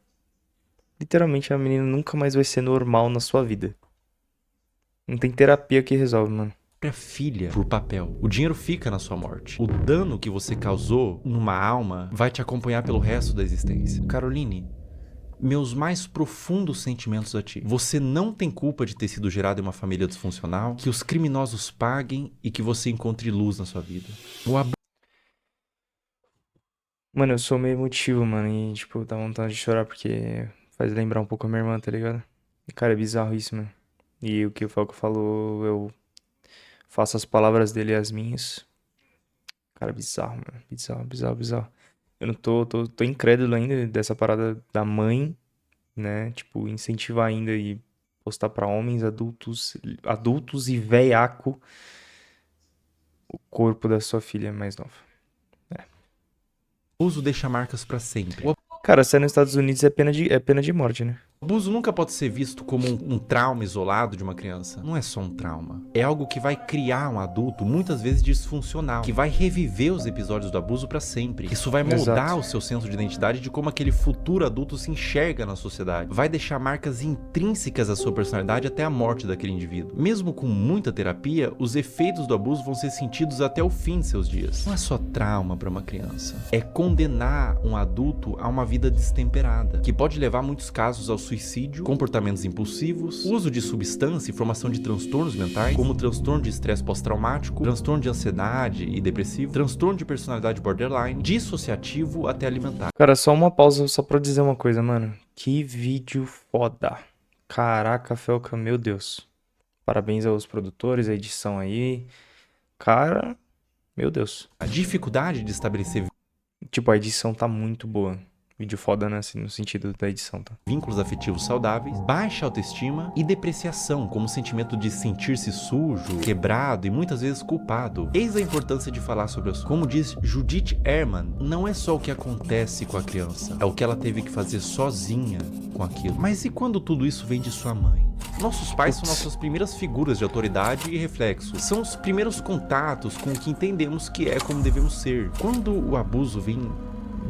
Literalmente a menina nunca mais vai ser normal na sua vida. Não tem terapia que resolve, mano. filha por papel. O dinheiro fica na sua morte. O dano que você causou numa alma vai te acompanhar pelo resto da existência. Caroline, meus mais profundos sentimentos a ti. Você não tem culpa de ter sido gerado em uma família disfuncional, que os criminosos paguem e que você encontre luz na sua vida. Mano, eu sou meio emotivo, mano, e, tipo, dá vontade de chorar porque faz lembrar um pouco a minha irmã, tá ligado? E, cara, é bizarro isso, mano. E o que o Falco falou, eu faço as palavras dele e as minhas. Cara, bizarro, mano. Bizarro. Eu não tô incrédulo ainda dessa parada da mãe, né? Tipo, incentivar ainda e postar pra homens adultos e veiaco o corpo da sua filha mais nova. O abuso deixa marcas pra sempre. Cara, se é nos Estados Unidos é pena de morte, né? O abuso nunca pode ser visto como um trauma isolado de uma criança. Não é só um trauma. É algo que vai criar um adulto, muitas vezes disfuncional, que vai reviver os episódios do abuso pra sempre. Isso vai moldar o seu senso de identidade de como aquele futuro adulto se enxerga na sociedade. Vai deixar marcas intrínsecas à sua personalidade até a morte daquele indivíduo. Mesmo com muita terapia, os efeitos do abuso vão ser sentidos até o fim de seus dias. Não é só trauma pra uma criança. É condenar um adulto a uma vida destemperada, que pode levar muitos casos ao suicídio, comportamentos impulsivos, uso de substância e formação de transtornos mentais, como transtorno de estresse pós-traumático, transtorno de ansiedade e depressivo, transtorno de personalidade borderline, dissociativo até alimentar. Cara, só uma pausa só pra dizer uma coisa, mano. Que vídeo foda. Caraca, Felca, meu Deus. Parabéns aos produtores, a edição aí. Cara, meu Deus. A dificuldade de estabelecer... Tipo, a edição tá muito boa. Vídeo foda, né, assim, no sentido da edição, tá? Vínculos afetivos saudáveis, baixa autoestima e depreciação, como o sentimento de sentir-se sujo, quebrado e muitas vezes culpado. Eis a importância de falar sobre isso. Como diz Judith Herman, não é só o que acontece com a criança, é o que ela teve que fazer sozinha com aquilo. Mas e quando tudo isso vem de sua mãe? Nossos pais são nossas primeiras figuras de autoridade e reflexo. São os primeiros contatos com o que entendemos que é como devemos ser. Quando o abuso vem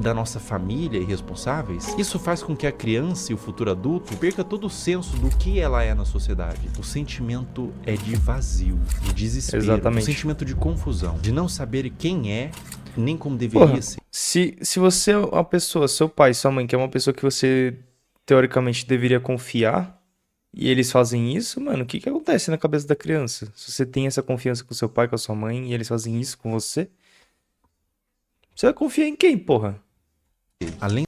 da nossa família e responsáveis, isso faz com que a criança e o futuro adulto perca todo o senso do que ela é na sociedade. O sentimento é de vazio, de desespero, Exatamente. Um sentimento de confusão, de não saber quem é, nem como deveria ser. Se você é uma pessoa, seu pai, sua mãe, que é uma pessoa que você teoricamente deveria confiar, e eles fazem isso, mano, o que acontece na cabeça da criança? Se você tem essa confiança com seu pai, com a sua mãe, e eles fazem isso com você, você vai confiar em quem, porra? Além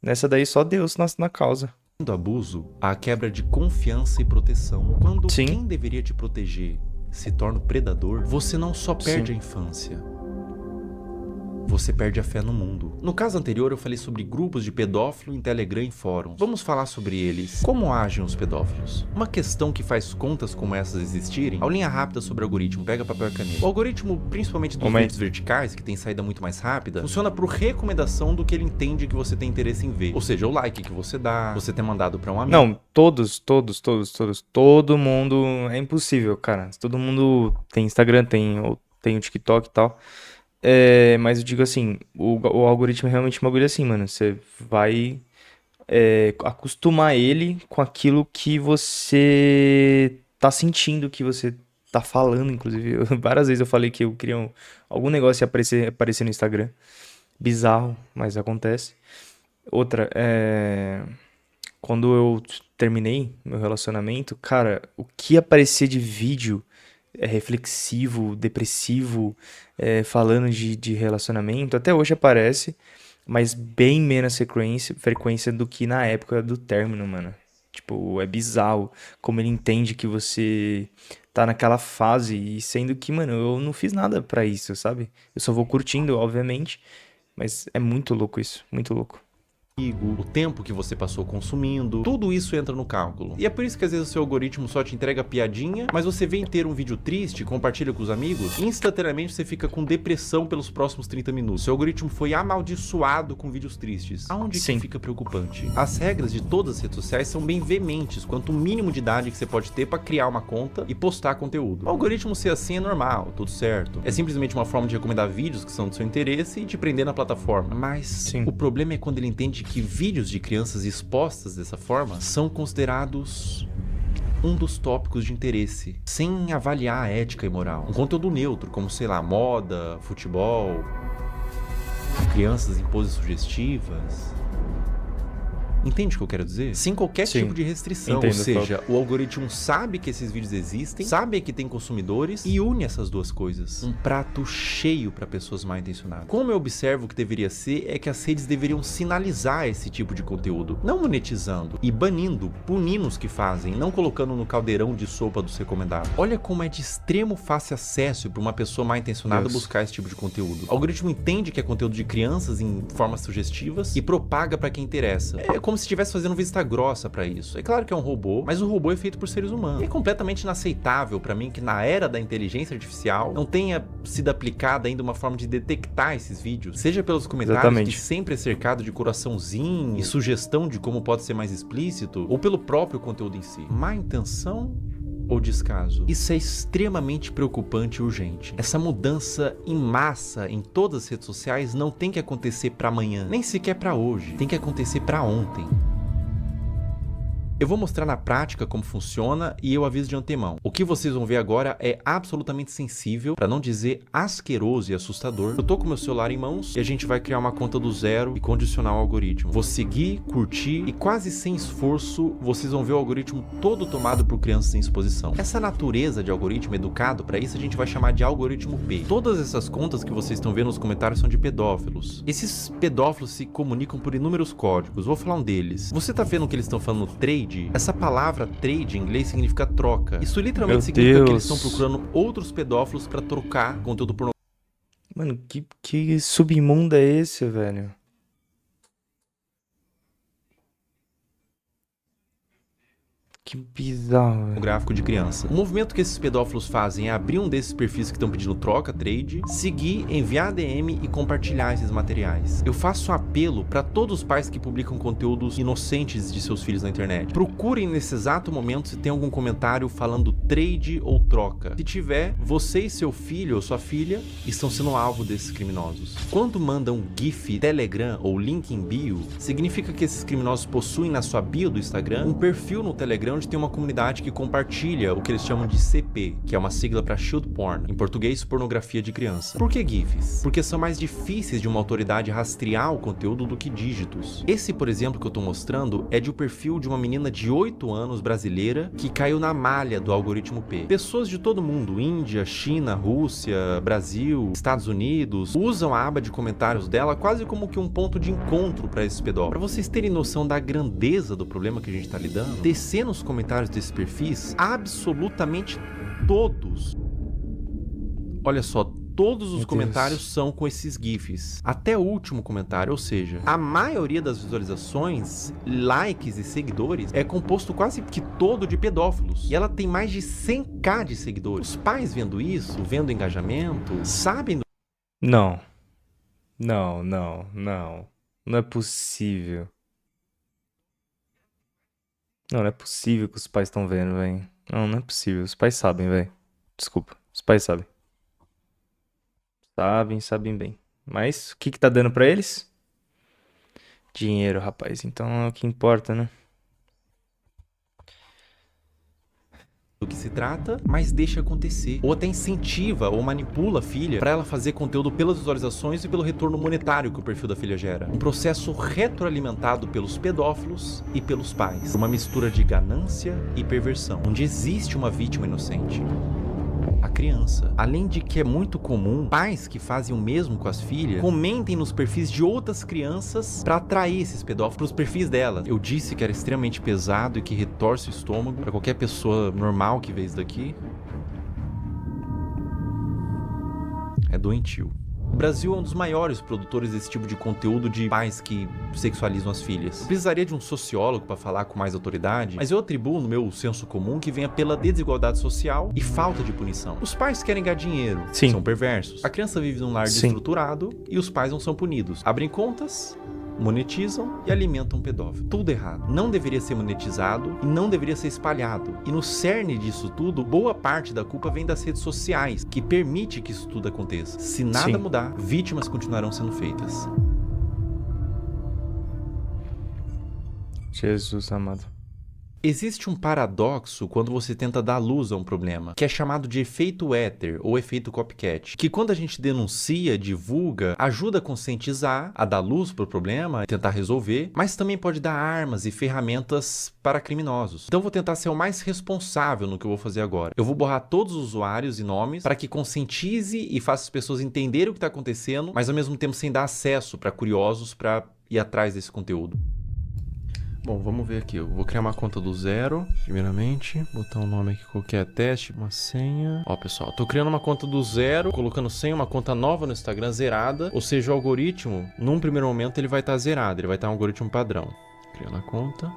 Nessa daí só Deus na causa. do abuso, há a quebra de confiança e proteção. Quando quem deveria te proteger se torna o predador, você não só perde a infância, você perde a fé no mundo. No caso anterior eu falei sobre grupos de pedófilo em Telegram e fóruns. Vamos falar sobre eles. Como agem os pedófilos? Uma questão que faz contas como essas existirem, aulinha rápida sobre o algoritmo, pega papel e caneta. O algoritmo, principalmente dos vídeos verticais, que tem saída muito mais rápida, funciona por recomendação do que ele entende que você tem interesse em ver. Ou seja, o like que você dá, você ter mandado pra um amigo. Não, todos. Todo mundo. É impossível, cara. Todo mundo tem Instagram, tem o TikTok e tal. Mas eu digo assim, o algoritmo é realmente um bagulho assim, mano. Você vai acostumar ele com aquilo que você tá sentindo, que você tá falando, inclusive. Várias vezes eu falei que eu queria algum negócio ia aparecer no Instagram. Bizarro, mas acontece. Outra, quando eu terminei meu relacionamento, cara, o que aparecia de vídeo reflexivo, depressivo, falando de relacionamento, até hoje aparece, mas bem menos frequência do que na época do término, mano. Tipo, é bizarro como ele entende que você tá naquela fase, e sendo que, mano, eu não fiz nada pra isso, sabe? Eu só vou curtindo, obviamente, mas é muito louco isso, muito louco. O tempo que você passou consumindo, tudo isso entra no cálculo. E é por isso que às vezes o seu algoritmo só te entrega piadinha, mas você vem ter um vídeo triste, compartilha com os amigos, instantaneamente você fica com depressão pelos próximos 30 minutos. Seu algoritmo foi amaldiçoado com vídeos tristes. Aonde que fica preocupante? As regras de todas as redes sociais são bem veementes quanto o mínimo de idade que você pode ter para criar uma conta e postar conteúdo. O algoritmo ser assim é normal, tudo certo. É simplesmente uma forma de recomendar vídeos que são do seu interesse e te prender na plataforma. Mas o problema é quando ele entende que vídeos de crianças expostas dessa forma são considerados um dos tópicos de interesse, sem avaliar a ética e moral. Um conteúdo neutro, como, sei lá, moda, futebol, crianças em poses sugestivas. Entende o que eu quero dizer? Sem qualquer tipo de restrição. Entendo, ou seja, o algoritmo sabe que esses vídeos existem, sabe que tem consumidores e une essas duas coisas. Um prato cheio para pessoas mal intencionadas. Como eu observo que deveria ser, é que as redes deveriam sinalizar esse tipo de conteúdo, não monetizando e banindo, punindo os que fazem, não colocando no caldeirão de sopa dos recomendados. Olha como é de extremo fácil acesso para uma pessoa mal intencionada buscar esse tipo de conteúdo. O algoritmo entende que é conteúdo de crianças em formas sugestivas e propaga para quem interessa. É como se estivesse fazendo vista grossa pra isso. É claro que é um robô, mas o robô é feito por seres humanos. E é completamente inaceitável pra mim que na era da inteligência artificial não tenha sido aplicada ainda uma forma de detectar esses vídeos, seja pelos comentários que sempre é cercado de coraçãozinho e sugestão de como pode ser mais explícito, ou pelo próprio conteúdo em si. Má intenção ou descaso? Isso é extremamente preocupante e urgente. Essa mudança em massa em todas as redes sociais não tem que acontecer para amanhã, nem sequer para hoje. Tem que acontecer para ontem. Eu vou mostrar na prática como funciona e eu aviso de antemão. O que vocês vão ver agora é absolutamente sensível, para não dizer asqueroso e assustador. Eu tô com meu celular em mãos e a gente vai criar uma conta do zero e condicionar o algoritmo. Vou seguir, curtir e quase sem esforço vocês vão ver o algoritmo todo tomado por crianças em exposição. Essa natureza de algoritmo educado, para isso a gente vai chamar de algoritmo P. Todas essas contas que vocês estão vendo nos comentários são de pedófilos. Esses pedófilos se comunicam por inúmeros códigos. Vou falar um deles. Você tá vendo que eles estão falando trade? Essa palavra trade em inglês significa troca. Isso literalmente significa que eles estão procurando outros pedófilos pra trocar conteúdo pornográfico. Mano, que submundo é esse, velho? Que bizarro, gráfico de criança. O movimento que esses pedófilos fazem é abrir um desses perfis que estão pedindo troca, trade, seguir, enviar DM e compartilhar esses materiais. Eu faço um apelo para todos os pais que publicam conteúdos inocentes de seus filhos na internet. Procurem nesse exato momento se tem algum comentário falando trade ou troca. Se tiver, você e seu filho ou sua filha estão sendo alvo desses criminosos. Quando mandam GIF, Telegram ou link em bio, significa que esses criminosos possuem na sua bio do Instagram um perfil no Telegram onde tem uma comunidade que compartilha o que eles chamam de CP, que é uma sigla para Child Porn, em português, pornografia de criança. Por que GIFs? Porque são mais difíceis de uma autoridade rastrear o conteúdo do que dígitos. Esse, por exemplo, que eu tô mostrando, é de um perfil de uma menina de 8 anos brasileira que caiu na malha do algoritmo P. Pessoas de todo mundo, Índia, China, Rússia, Brasil, Estados Unidos, usam a aba de comentários dela quase como que um ponto de encontro para esses pedófilos. Para vocês terem noção da grandeza do problema que a gente tá lidando, descer nos comentários desses perfis, absolutamente todos, olha só, todos os comentários são com esses GIFs. Até o último comentário, ou seja, a maioria das visualizações, likes e seguidores é composto quase que todo de pedófilos. E ela tem mais de 100k de seguidores. Os pais vendo isso, vendo engajamento, sabem... Não é possível. Não é possível que os pais estão vendo, velho. Não é possível. Os pais sabem, velho. Desculpa. Os pais sabem. Sabem bem. Mas o que tá dando pra eles? Dinheiro, rapaz. Então é o que importa, né? Do que se trata, mas deixa acontecer. Ou até incentiva ou manipula a filha para ela fazer conteúdo pelas visualizações e pelo retorno monetário que o perfil da filha gera. Um processo retroalimentado pelos pedófilos e pelos pais. Uma mistura de ganância e perversão, onde existe uma vítima inocente. A criança. Além de que é muito comum pais que fazem o mesmo com as filhas comentem nos perfis de outras crianças para atrair esses pedófilos pros perfis delas. Eu disse que era extremamente pesado e que retorce o estômago para qualquer pessoa normal que vê isso daqui. É doentio. O Brasil é um dos maiores produtores desse tipo de conteúdo de pais que sexualizam as filhas. Eu precisaria de um sociólogo para falar com mais autoridade, mas eu atribuo no meu senso comum que venha pela desigualdade social e falta de punição. Os pais querem ganhar dinheiro, são perversos. A criança vive num lar desestruturado e os pais não são punidos. Abrem contas, monetizam e alimentam um pedófilo. Tudo errado. Não deveria ser monetizado e não deveria ser espalhado. E no cerne disso tudo, boa parte da culpa vem das redes sociais, que permite que isso tudo aconteça. Se nada mudar, vítimas continuarão sendo feitas. Jesus amado. Existe um paradoxo quando você tenta dar luz a um problema, que é chamado de efeito éter ou efeito copycat, que quando a gente denuncia, divulga, ajuda a conscientizar, a dar luz para o problema, tentar resolver, mas também pode dar armas e ferramentas para criminosos. Então eu vou tentar ser o mais responsável no que eu vou fazer agora. Eu vou borrar todos os usuários e nomes para que conscientize e faça as pessoas entenderem o que está acontecendo, mas ao mesmo tempo sem dar acesso para curiosos para ir atrás desse conteúdo. Bom, vamos ver aqui. Eu vou criar uma conta do zero, primeiramente. Botar um nome aqui qualquer, teste, uma senha. Ó, pessoal, tô criando uma conta do zero, colocando senha, uma conta nova no Instagram, zerada. Ou seja, o algoritmo, num primeiro momento, ele vai estar zerado. Ele vai estar um algoritmo padrão. Criando a conta.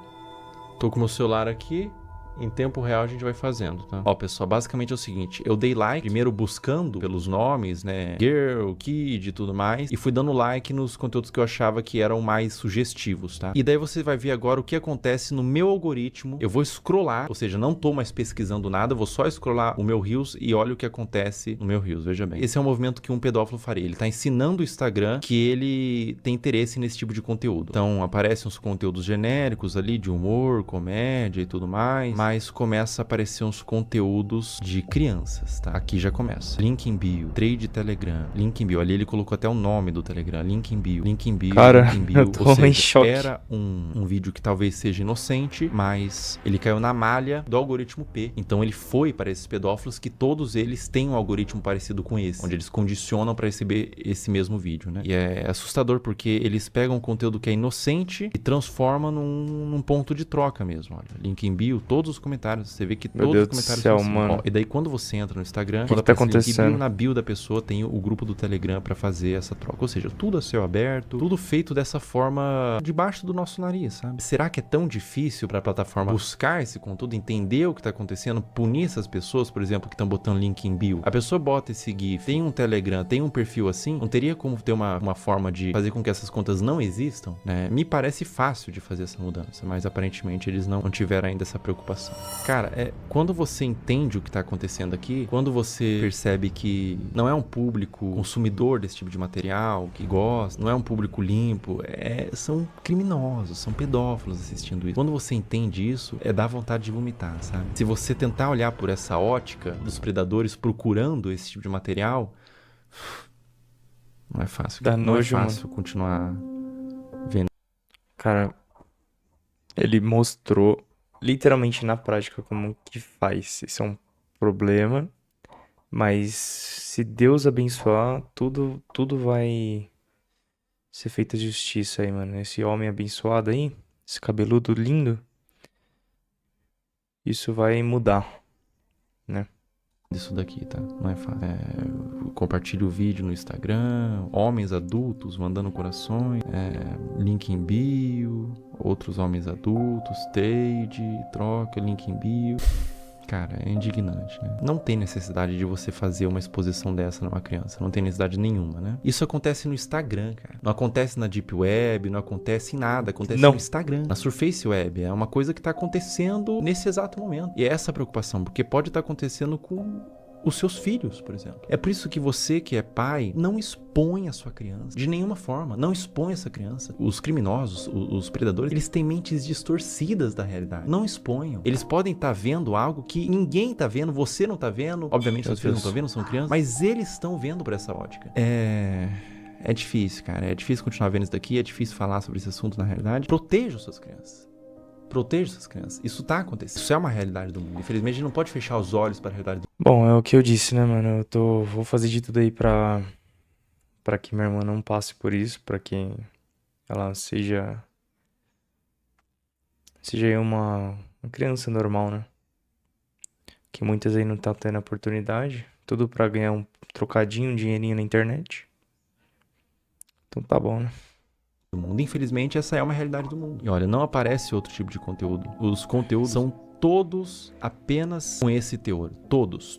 Tô com o meu celular aqui. Em tempo real a gente vai fazendo, tá? Ó, pessoal, basicamente é o seguinte. Eu dei like, primeiro buscando pelos nomes, né? Girl, Kid e tudo mais. E fui dando like nos conteúdos que eu achava que eram mais sugestivos, tá? E daí você vai ver agora o que acontece no meu algoritmo. Eu vou scrollar, ou seja, não tô mais pesquisando nada. Eu vou só scrollar o meu Reels e olha o que acontece no meu Reels, veja bem. Esse é um movimento que um pedófilo faria. Ele tá ensinando o Instagram que ele tem interesse nesse tipo de conteúdo. Então, aparecem uns conteúdos genéricos ali de humor, comédia e tudo mais. Mas começa a aparecer uns conteúdos de crianças, tá? Aqui já começa. Link em bio, trade Telegram, link em bio. Ali ele colocou até o nome do Telegram, link em bio, link em bio, cara, link em bio. eu tô Ou seja, em choque. era um vídeo que talvez seja inocente, mas ele caiu na malha do algoritmo P. Então ele foi para esses pedófilos que todos eles têm um algoritmo parecido com esse, onde eles condicionam para receber esse mesmo vídeo, né? E é assustador porque eles pegam um conteúdo que é inocente e transformam num ponto de troca mesmo, olha. Link em bio, todos os comentários, você vê que todos os comentários são assim. Ó, e daí quando você entra no Instagram, que tá acontecendo? Na bio da pessoa tem o grupo do Telegram pra fazer essa troca, ou seja, tudo a céu aberto, tudo feito dessa forma debaixo do nosso nariz, sabe? Será que é tão difícil pra plataforma buscar esse conteúdo, entender o que tá acontecendo, punir essas pessoas, por exemplo, que estão botando link em bio? A pessoa bota esse GIF, tem um Telegram, tem um perfil assim, não teria como ter uma forma de fazer com que essas contas não existam, né? Me parece fácil de fazer essa mudança, mas aparentemente eles não tiveram ainda essa preocupação. Cara, quando você entende o que tá acontecendo aqui, quando você percebe que não é um público consumidor desse tipo de material, que gosta, não é um público limpo, são criminosos, são pedófilos assistindo isso. Quando você entende isso, dá vontade de vomitar, sabe? Se você tentar olhar por essa ótica dos predadores procurando esse tipo de material, não é fácil. Dá não nojo, é fácil mano. Continuar vendo. Cara, ele mostrou literalmente na prática como que faz. Isso é um problema, mas se Deus abençoar, tudo vai ser feita justiça aí, mano. Esse homem abençoado aí, esse cabeludo lindo, isso vai mudar, né? Isso daqui, tá? Não é fácil. Compartilhe o vídeo no Instagram, homens adultos mandando corações, link em bio, outros homens adultos, trade, troca, link em bio. Cara, é indignante, né? Não tem necessidade de você fazer uma exposição dessa numa criança. Não tem necessidade nenhuma, né? Isso acontece no Instagram, cara. Não acontece na Deep Web, não acontece em nada. Acontece no Instagram. Na Surface Web. É uma coisa que tá acontecendo nesse exato momento. E é essa a preocupação, porque pode estar acontecendo com os seus filhos, por exemplo. É por isso que você que é pai, não expõe a sua criança. De nenhuma forma. Não expõe essa criança. Os criminosos, os predadores, eles têm mentes distorcidas da realidade. Não exponham. Eles podem estar vendo algo que ninguém está vendo, você não está vendo. Obviamente, seus filhos não estão vendo, são crianças. Mas eles estão vendo por essa ótica. É difícil, cara. É difícil continuar vendo isso daqui. É difícil falar sobre esse assunto na realidade. Proteja suas crianças. Proteja essas crianças. Isso tá acontecendo. Isso é uma realidade do mundo. Infelizmente, a gente não pode fechar os olhos para a realidade do mundo. Bom, é o que eu disse, né, mano? Vou fazer de tudo aí pra que minha irmã não passe por isso, pra que ela seja uma criança normal, né? Que muitas aí não tá tendo oportunidade. Tudo pra ganhar um trocadinho, um dinheirinho na internet. Então tá bom, né? Do mundo. Infelizmente, essa é uma realidade do mundo. E olha, não aparece outro tipo de conteúdo. Os conteúdos são todos apenas com esse teor. Todos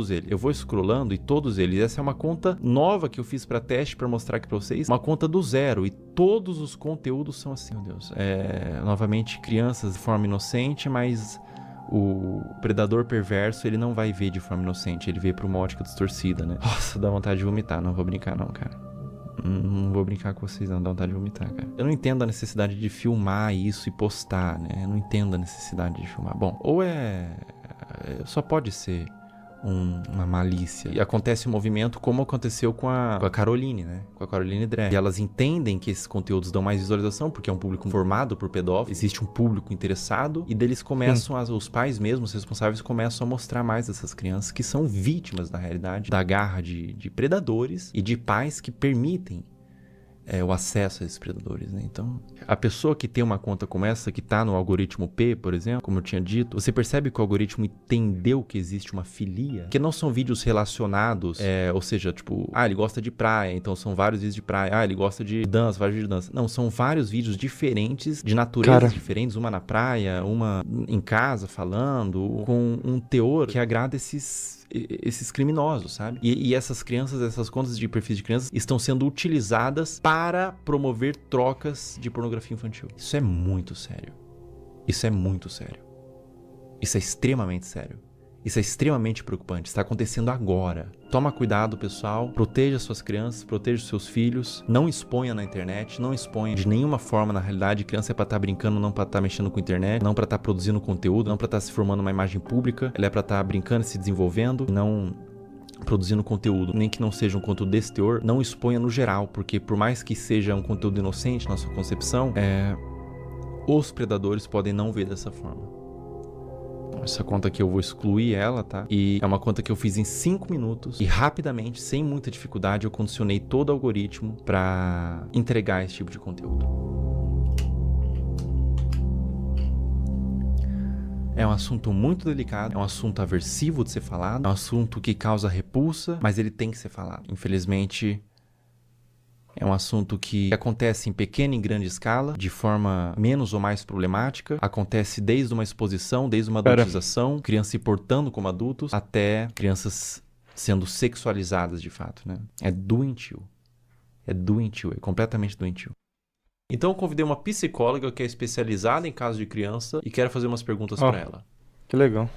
eles. Eu vou scrollando e todos eles. Essa é uma conta nova que eu fiz pra teste, pra mostrar aqui pra vocês. Uma conta do zero. E todos os conteúdos são assim, meu Deus. Novamente, crianças de forma inocente, mas o predador perverso, ele não vai ver de forma inocente. Ele vê por uma ótica distorcida, né? Nossa, dá vontade de vomitar. Não vou brincar não, cara. Não vou brincar com vocês, não, dá vontade de vomitar, cara. Eu não entendo a necessidade de filmar isso e postar, né? Eu não entendo a necessidade de filmar. Bom, ou só pode ser uma malícia. E acontece um movimento como aconteceu com a Caroline, né? Com a Caroline Dre. E elas entendem que esses conteúdos dão mais visualização, porque é um público formado por pedófilos, existe um público interessado, e deles começam, os pais mesmos, os responsáveis, começam a mostrar mais essas crianças que são vítimas, na realidade, da garra de predadores e de pais que permitem o acesso a esses predadores, né? Então, a pessoa que tem uma conta como essa, que tá no algoritmo P, por exemplo, como eu tinha dito, você percebe que o algoritmo entendeu que existe uma filia, que não são vídeos relacionados, ou seja, tipo, ele gosta de praia, então são vários vídeos de praia, ele gosta de dança, vários vídeos de dança. Não, são vários vídeos diferentes, de naturezas diferentes, uma na praia, uma em casa falando, com um teor que agrada esses criminosos, sabe? E essas crianças, essas contas de perfis de crianças estão sendo utilizadas para promover trocas de pornografia infantil. Isso é muito sério. Isso é muito sério. Isso é extremamente sério. Isso é extremamente preocupante. Está acontecendo agora. Toma cuidado, pessoal. Proteja suas crianças, proteja seus filhos. Não exponha na internet, não exponha de nenhuma forma, na realidade. Criança é pra estar brincando, não pra estar mexendo com a internet, não pra estar produzindo conteúdo, não pra estar se formando uma imagem pública. Ela é pra estar brincando e se desenvolvendo, não produzindo conteúdo, nem que não seja um conteúdo desse teor. Não exponha no geral, porque por mais que seja um conteúdo inocente na sua concepção, os predadores podem não ver dessa forma. Essa conta aqui eu vou excluir ela, tá? E é uma conta que eu fiz em 5 minutos e rapidamente, sem muita dificuldade, eu condicionei todo o algoritmo para entregar esse tipo de conteúdo. É um assunto muito delicado, é um assunto aversivo de ser falado, é um assunto que causa repulsa, mas ele tem que ser falado. Infelizmente, é um assunto que acontece em pequena e em grande escala, de forma menos ou mais problemática. Acontece desde uma exposição, desde uma adultização, crianças se portando como adultos, até crianças sendo sexualizadas de fato, né? É doentio. É doentio, é completamente doentio. Então eu convidei uma psicóloga que é especializada em casos de criança e quero fazer umas perguntas para ela. Que legal.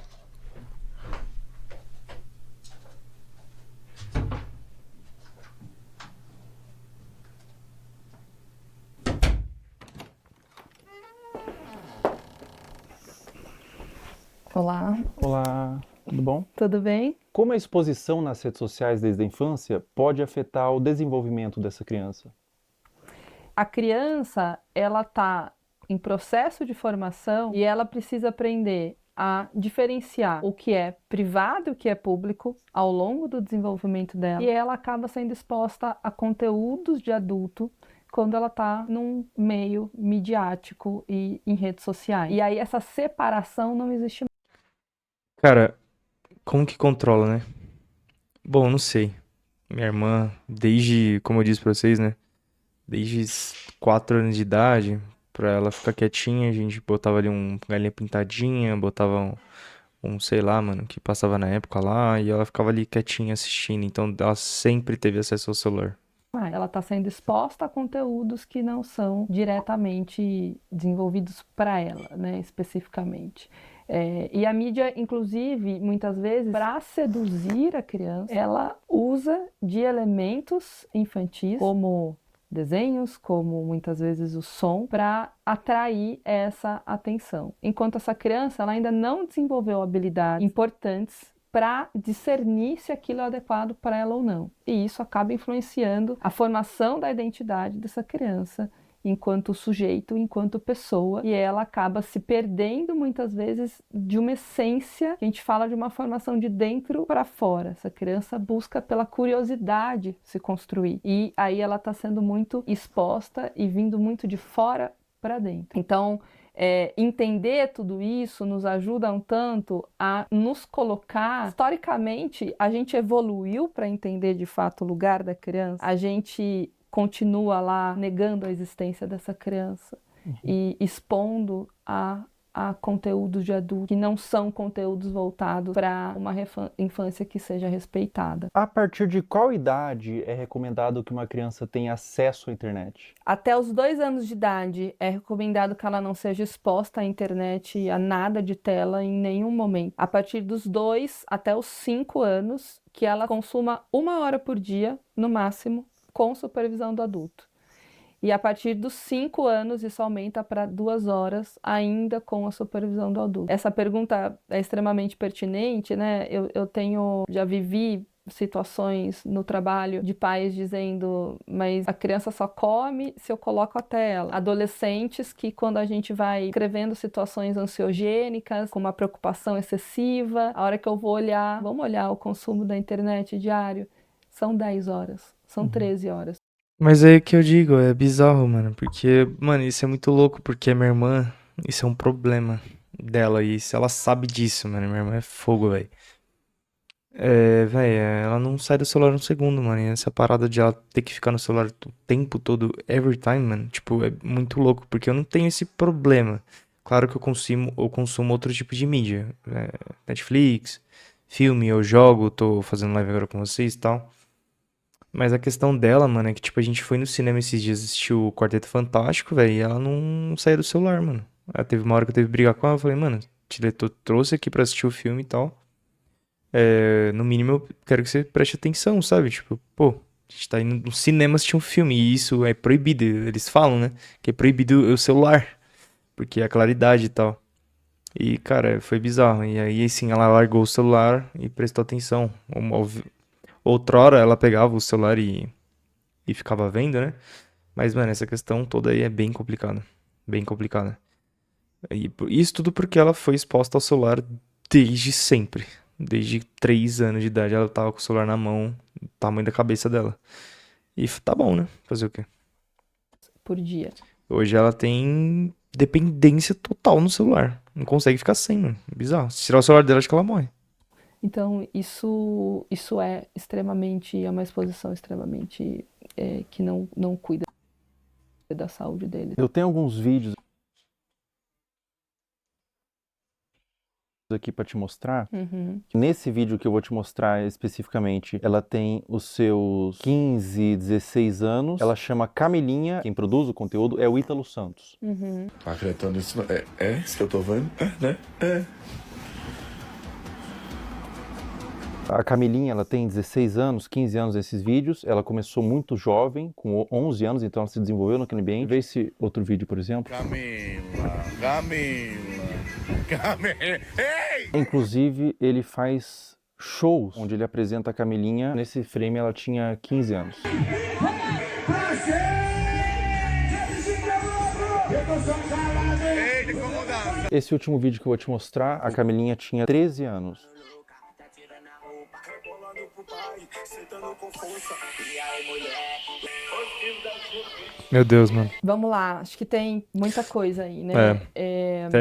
Olá. Olá, tudo bom? Tudo bem? Como a exposição nas redes sociais desde a infância pode afetar o desenvolvimento dessa criança? A criança, ela tá em processo de formação e ela precisa aprender a diferenciar o que é privado e o que é público ao longo do desenvolvimento dela. E ela acaba sendo exposta a conteúdos de adulto quando ela tá num meio midiático e em redes sociais. E aí essa separação não existe mais. Cara, como que controla, né? Bom, não sei. Minha irmã, como eu disse pra vocês, né? Desde 4 anos de idade, pra ela ficar quietinha, a gente botava ali um galinha pintadinha, botava sei lá, mano, que passava na época lá, e ela ficava ali quietinha assistindo. Então ela sempre teve acesso ao celular. Ela está sendo exposta a conteúdos que não são diretamente desenvolvidos para ela, né, especificamente. E a mídia, inclusive, muitas vezes, para seduzir a criança, ela usa de elementos infantis, como desenhos, como muitas vezes o som, para atrair essa atenção. Enquanto essa criança ela ainda não desenvolveu habilidades importantes para discernir se aquilo é adequado para ela ou não. E isso acaba influenciando a formação da identidade dessa criança enquanto sujeito, enquanto pessoa, e ela acaba se perdendo muitas vezes de uma essência, que a gente fala de uma formação de dentro para fora. Essa criança busca pela curiosidade se construir, e aí ela está sendo muito exposta e vindo muito de fora para dentro. Então, entender tudo isso nos ajuda um tanto a nos colocar. Historicamente, a gente evoluiu para entender de fato o lugar da criança, a gente continua lá negando a existência dessa criança e expondo a conteúdos de adulto que não são conteúdos voltados para uma infância que seja respeitada. A partir de qual idade é recomendado que uma criança tenha acesso à internet? Até os 2 anos de idade é recomendado que ela não seja exposta à internet, a nada de tela em nenhum momento. A partir dos 2 até os 5 anos, que ela consuma 1 hora por dia, no máximo, com supervisão do adulto. E a partir dos 5 anos, isso aumenta para 2 horas, ainda com a supervisão do adulto. Essa pergunta é extremamente pertinente, né? Já vivi situações no trabalho de pais dizendo, mas a criança só come se eu coloco a tela. Adolescentes que, quando a gente vai escrevendo situações ansiogênicas, com uma preocupação excessiva, a hora que eu vou olhar, vamos olhar o consumo da internet diário, são 10 horas, são 13 horas. Mas é que eu digo, é bizarro, mano. Porque, mano, isso é muito louco, porque minha irmã, isso é um problema dela. E se ela sabe disso, mano, minha irmã é fogo, velho. Velho, ela não sai do celular um segundo, mano. E essa parada de ela ter que ficar no celular o tempo todo, every time, mano, tipo, é muito louco, porque eu não tenho esse problema. Claro que eu consumo outro tipo de mídia. Netflix, filme, eu jogo, tô fazendo live agora com vocês e tal. Mas a questão dela, mano, é que, tipo, a gente foi no cinema esses dias assistir o Quarteto Fantástico, velho, e ela não saía do celular, mano. Ela teve uma hora que eu teve que brigar com ela, eu falei, mano, trouxe aqui pra assistir o filme e tal. No mínimo, eu quero que você preste atenção, sabe? Tipo, pô, a gente tá indo no cinema assistir um filme, e isso é proibido, eles falam, né? Que é proibido o celular, porque é a claridade e tal. E, cara, foi bizarro. E aí, assim, ela largou o celular e prestou atenção. Outrora ela pegava o celular e ficava vendo, né? Mas, mano, essa questão toda aí é bem complicada. Bem complicada. E isso tudo porque ela foi exposta ao celular desde sempre. Desde 3 anos de idade ela tava com o celular na mão, do tamanho da cabeça dela. E tá bom, né? Fazer o quê? Por dia. Hoje ela tem dependência total no celular. Não consegue ficar sem, mano. Bizarro. Se tirar o celular dela, acho que ela morre. Então, isso é uma exposição extremamente que não cuida da saúde deles. Eu tenho alguns vídeos aqui para te mostrar. Nesse vídeo que eu vou te mostrar especificamente, ela tem os seus 15, 16 anos. Ela chama Camilinha. Quem produz o conteúdo é o Ítalo Santos. Acreditando nisso, é isso que eu tô vendo? Né? A Camilinha, ela tem 16 anos, 15 anos nesses vídeos. Ela começou muito jovem, com 11 anos, então ela se desenvolveu naquele ambiente. Vê esse outro vídeo, por exemplo. Camila. Ei! Inclusive, ele faz shows onde ele apresenta a Camilinha. Nesse frame, ela tinha 15 anos. Esse último vídeo que eu vou te mostrar, a Camilinha tinha 13 anos. Meu Deus, mano. Vamos lá, acho que tem muita coisa aí, né?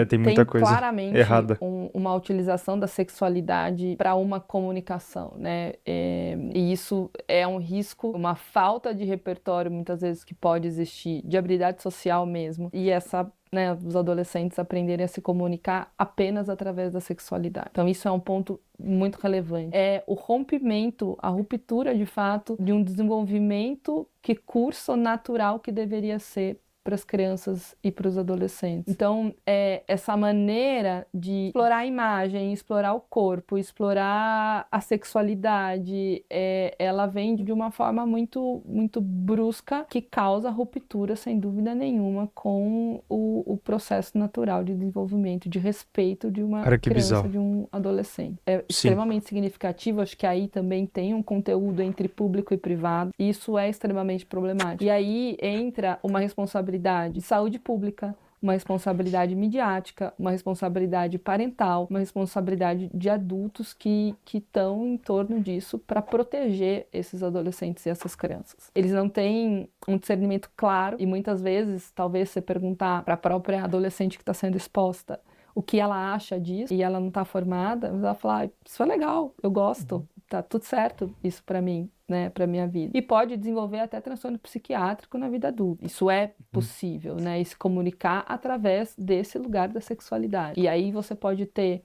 Tem muita coisa claramente errada. Uma utilização da sexualidade para uma comunicação, né? E isso é um risco, uma falta de repertório, muitas vezes, que pode existir, de habilidade social mesmo. E os adolescentes aprenderem a se comunicar apenas através da sexualidade. Então, isso é um ponto muito relevante. É o rompimento, a ruptura, de fato, de um desenvolvimento que curso natural que deveria ser para as crianças e para os adolescentes. Então, essa maneira de explorar a imagem, explorar o corpo, explorar a sexualidade, ela vem de uma forma muito, muito brusca, que causa ruptura, sem dúvida nenhuma, com o processo natural de desenvolvimento, de respeito de uma criança, bizarro. de um adolescente. É extremamente significativo, acho que aí também tem um conteúdo entre público e privado, e isso é extremamente problemático. E aí entra uma responsabilidade de saúde pública, uma responsabilidade midiática, uma responsabilidade parental, uma responsabilidade de adultos que estão em torno disso para proteger esses adolescentes e essas crianças. Eles não têm um discernimento claro e muitas vezes, talvez você perguntar para a própria adolescente que está sendo exposta o que ela acha disso e ela não está formada, mas ela fala, isso é legal, eu gosto, tá tudo certo isso para mim, né, para minha vida. E pode desenvolver até transtorno psiquiátrico na vida adulta. Isso é possível, né, e se comunicar através desse lugar da sexualidade. E aí você pode ter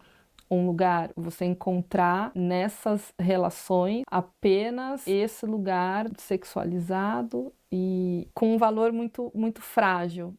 um lugar, você encontrar nessas relações apenas esse lugar sexualizado e com um valor muito, muito frágil.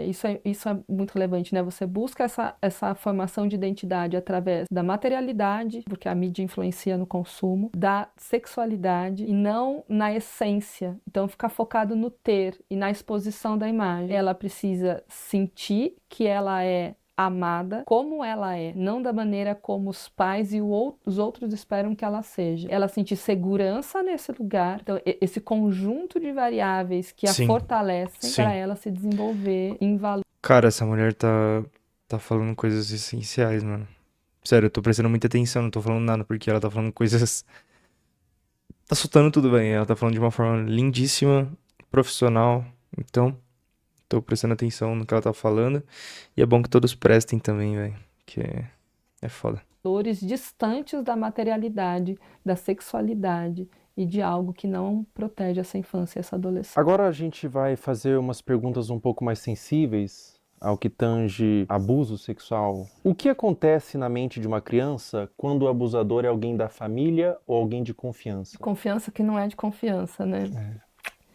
isso é muito relevante, né? Você busca essa formação de identidade através da materialidade, porque a mídia influencia no consumo, da sexualidade e não na essência. Então, ficar focado no ter e na exposição da imagem. Ela precisa sentir que ela é amada como ela é, não da maneira como os pais e os outros esperam que ela seja. Ela sentir segurança nesse lugar, então esse conjunto de variáveis que a Sim, fortalecem sim. para ela se desenvolver em valor. Cara, essa mulher tá falando coisas essenciais, mano. Sério, eu tô prestando muita atenção, não tô falando nada, porque ela tá falando coisas. Tá soltando tudo bem. Ela tá falando de uma forma lindíssima, profissional. Então, tô prestando atenção no que ela tá falando. E é bom que todos prestem também, velho. Que é foda. Valores distantes da materialidade, da sexualidade e de algo que não protege essa infância e essa adolescência. Agora a gente vai fazer umas perguntas um pouco mais sensíveis ao que tange abuso sexual. O que acontece na mente de uma criança quando o abusador é alguém da família ou alguém de confiança? Confiança que não é de confiança, né?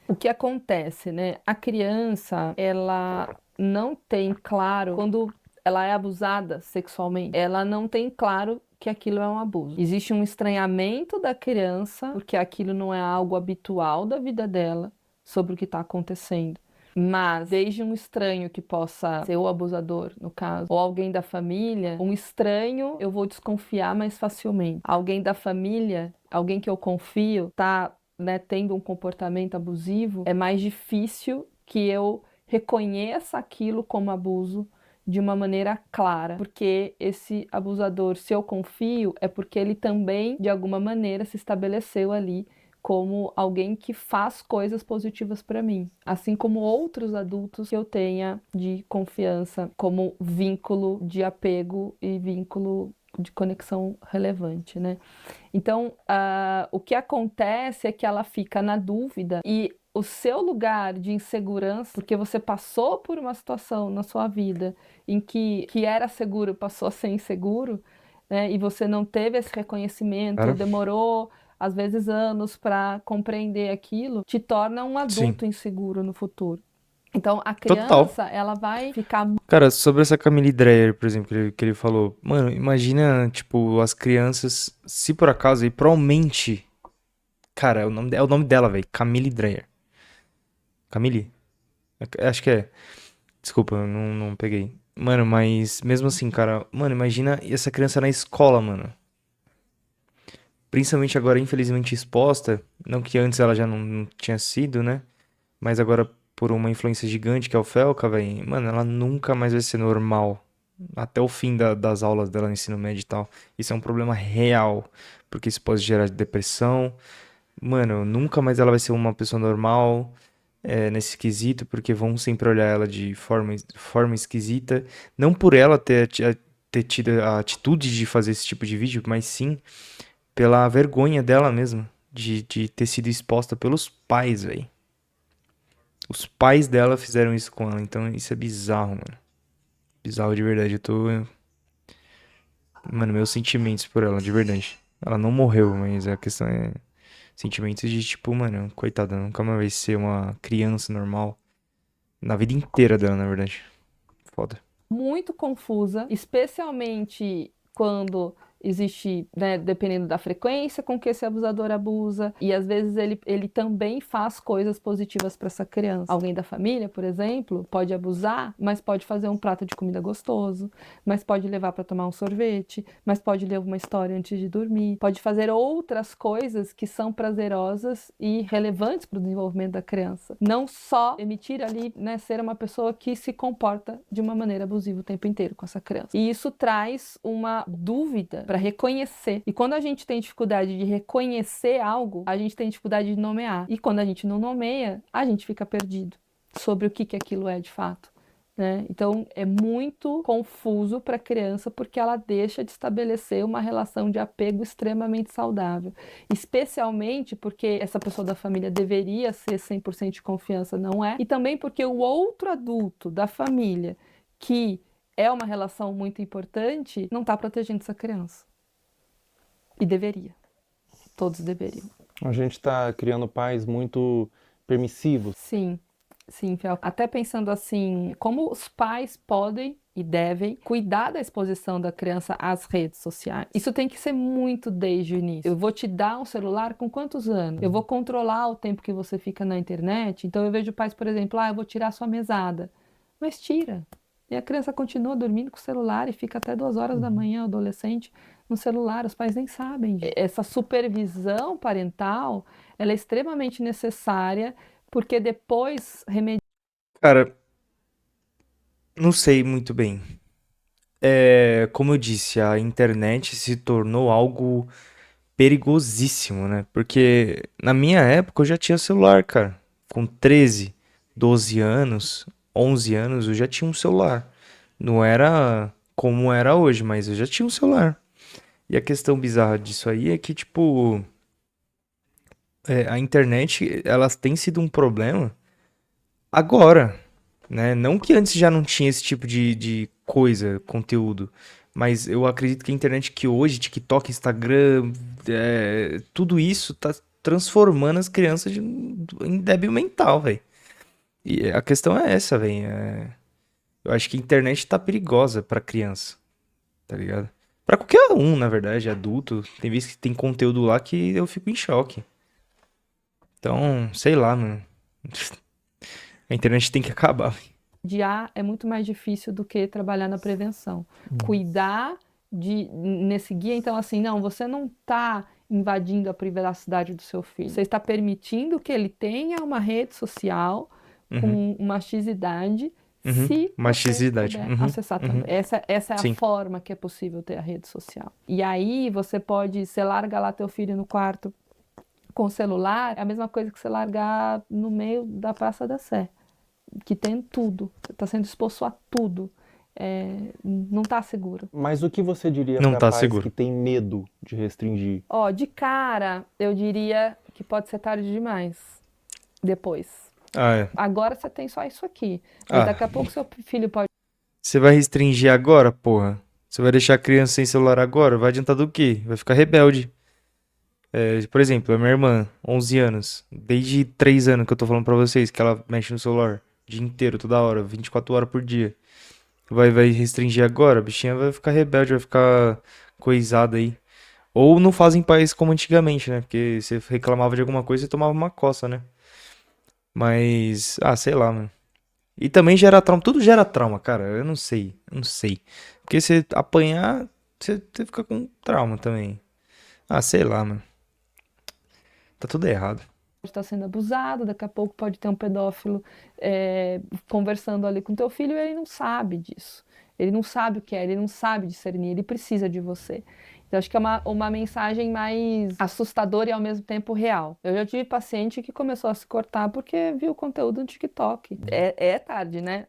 O que acontece, né? A criança, ela não tem claro, quando ela é abusada sexualmente, ela não tem claro que aquilo é um abuso. Existe um estranhamento da criança, porque aquilo não é algo habitual da vida dela, sobre o que está acontecendo. Mas, desde um estranho que possa ser o abusador, no caso, ou alguém da família, um estranho eu vou desconfiar mais facilmente. Alguém da família, alguém que eu confio, tá, né, tendo um comportamento abusivo, é mais difícil que eu reconheça aquilo como abuso de uma maneira clara, porque esse abusador, se eu confio, é porque ele também, de alguma maneira, se estabeleceu ali como alguém que faz coisas positivas para mim, assim como outros adultos que eu tenha de confiança, como vínculo de apego e vínculo de conexão relevante, né? Então, o que acontece é que ela fica na dúvida e o seu lugar de insegurança, porque você passou por uma situação na sua vida em que era seguro passou a ser inseguro, né? E você não teve esse reconhecimento, Claro. demorou às vezes anos para compreender aquilo, te torna um adulto inseguro no futuro. Então, a Total. criança, ela vai ficar... Cara, sobre essa Camille Dreyer, por exemplo, que ele falou. Mano, imagina, tipo, as crianças, se por acaso, e provavelmente. Cara, é o nome dela, velho. Camille Dreyer. Camille? Acho que é. Desculpa, eu não peguei. Mano, mas mesmo assim, cara. Mano, imagina essa criança na escola, mano. Principalmente agora, infelizmente, exposta. Não que antes ela já não tinha sido, né? Mas agora, por uma influência gigante que é o Felca, velho. Mano, ela nunca mais vai ser normal. Até o fim das aulas dela no ensino médio e tal. Isso é um problema real. Porque isso pode gerar depressão. Mano, nunca mais ela vai ser uma pessoa normal. Nesse quesito, porque vão sempre olhar ela de forma esquisita. Não por ela ter tido a atitude de fazer esse tipo de vídeo, mas sim pela vergonha dela mesma de ter sido exposta pelos pais, velho. Os pais dela fizeram isso com ela, então isso é bizarro, mano. Bizarro de verdade. Mano, meus sentimentos por ela, de verdade. Ela não morreu, mas a questão é sentimentos de tipo, mano, coitada, nunca mais vai ser uma criança normal. Na vida inteira dela, na verdade. Foda. Muito confusa, especialmente quando existe, né, dependendo da frequência com que esse abusador abusa, e às vezes ele também faz coisas positivas para essa criança. Alguém da família, por exemplo, pode abusar, mas pode fazer um prato de comida gostoso, mas pode levar para tomar um sorvete, mas pode ler uma história antes de dormir, pode fazer outras coisas que são prazerosas e relevantes para o desenvolvimento da criança. Não só emitir ali, né, ser uma pessoa que se comporta de uma maneira abusiva o tempo inteiro com essa criança. E isso traz uma dúvida para reconhecer. E quando a gente tem dificuldade de reconhecer algo, a gente tem dificuldade de nomear. E quando a gente não nomeia, a gente fica perdido sobre o que aquilo é de fato, né? Então é muito confuso para a criança porque ela deixa de estabelecer uma relação de apego extremamente saudável. Especialmente porque essa pessoa da família deveria ser 100% de confiança, não é? E também porque o outro adulto da família que é uma relação muito importante, não está protegendo essa criança. E deveria. Todos deveriam. A gente está criando pais muito permissivos. Sim. Sim, Fel. Até pensando assim, como os pais podem e devem cuidar da exposição da criança às redes sociais. Isso tem que ser muito desde o início. Eu vou te dar um celular com quantos anos? Eu vou controlar o tempo que você fica na internet. Então eu vejo pais, por exemplo, eu vou tirar sua mesada. Mas tira. E a criança continua dormindo com o celular e fica até 2 horas da manhã, o adolescente, no celular. Os pais nem sabem disso. Essa supervisão parental, ela é extremamente necessária, porque depois Cara, não sei muito bem. Como eu disse, a internet se tornou algo perigosíssimo, né? Porque na minha época eu já tinha celular, cara. Com 13, 12 anos, 11 anos, eu já tinha um celular. Não era como era hoje, mas eu já tinha um celular. E a questão bizarra disso aí é que, tipo, a internet, ela tem sido um problema agora, né? Não que antes já não tinha esse tipo de coisa, conteúdo, mas eu acredito que a internet que hoje, TikTok, Instagram, tudo isso tá transformando as crianças em débil mental, velho. E a questão é essa, velho. Eu acho que a internet tá perigosa pra criança, tá ligado? Pra qualquer um, na verdade, adulto. Tem vezes que tem conteúdo lá que eu fico em choque. Então, sei lá, mano. A internet tem que acabar, velho. mediar é muito mais difícil do que trabalhar na prevenção. Cuidar nesse guia, então assim, não, você não está invadindo a privacidade do seu filho. Você está permitindo que ele tenha uma rede social com uma X idade, se Uma você X-idade. puder acessar também. Essa é Sim. a forma que é possível ter a rede social. E aí você larga lá teu filho no quarto com o celular, é a mesma coisa que você largar no meio da Praça da Sé, que tem tudo, está sendo exposto a tudo. Não está seguro. Mas o que você diria Não para tá pais seguro. que têm medo de restringir? Ó, de cara, eu diria que pode ser tarde demais. Depois. Agora você tem só isso aqui. Mas daqui a pouco seu filho pode. Você vai restringir agora, porra? Você vai deixar a criança sem celular agora? Vai adiantar do quê? Vai ficar rebelde. Por exemplo, a minha irmã, 11 anos. Desde 3 anos que eu tô falando pra vocês que ela mexe no celular. O dia inteiro, toda hora, 24 horas por dia. Vai restringir agora? A bichinha vai ficar rebelde, vai ficar coisada aí. Ou não fazem paz como antigamente, né? Porque você reclamava de alguma coisa e tomava uma coça, né? Mas, sei lá, mano. E também gera trauma, tudo gera trauma, cara. Eu não sei. Porque você apanhar, você fica com trauma também. Sei lá, mano. Tá tudo errado. Está sendo abusado, daqui a pouco pode ter um pedófilo conversando ali com teu filho e ele não sabe disso. Ele não sabe o que é, ele não sabe discernir, ele precisa de você. Então, acho que é uma mensagem mais assustadora e ao mesmo tempo real. Eu já tive paciente que começou a se cortar porque viu o conteúdo no TikTok. É tarde, né?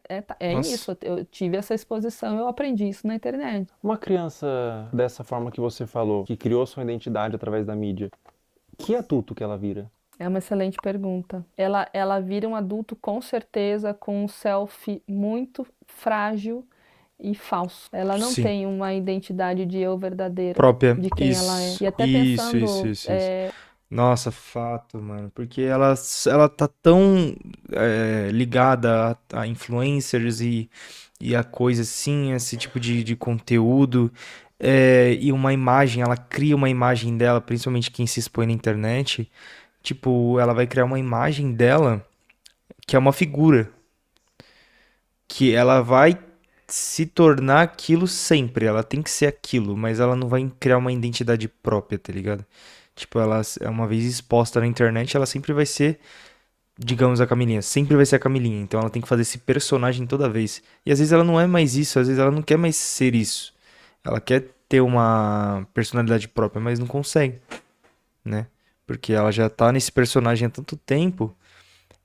Nossa. Isso. Eu tive essa exposição, eu aprendi isso na internet. Uma criança dessa forma que você falou, que criou sua identidade através da mídia, que adulto que ela vira? É uma excelente pergunta. Ela vira um adulto com certeza com um selfie muito frágil e falso. Ela não Sim. tem uma identidade de eu verdadeira Própria. de quem ela é. E até Isso. pensando, Nossa, fato, mano. Porque ela tá tão ligada a influencers e a coisa assim, esse tipo de conteúdo. E uma imagem, ela cria uma imagem dela, principalmente quem se expõe na internet. Tipo, ela vai criar uma imagem dela que é uma figura. Que ela vai se tornar aquilo sempre. Ela tem que ser aquilo, mas ela não vai criar uma identidade própria, tá ligado? Tipo, ela é uma vez exposta na internet, ela sempre vai ser, digamos, a Camilinha. Sempre vai ser a Camilinha. Então ela tem que fazer esse personagem toda vez. E às vezes ela não é mais isso, às vezes ela não quer mais ser isso. Ela quer ter uma personalidade própria, mas não consegue, né? Porque ela já tá nesse personagem há tanto tempo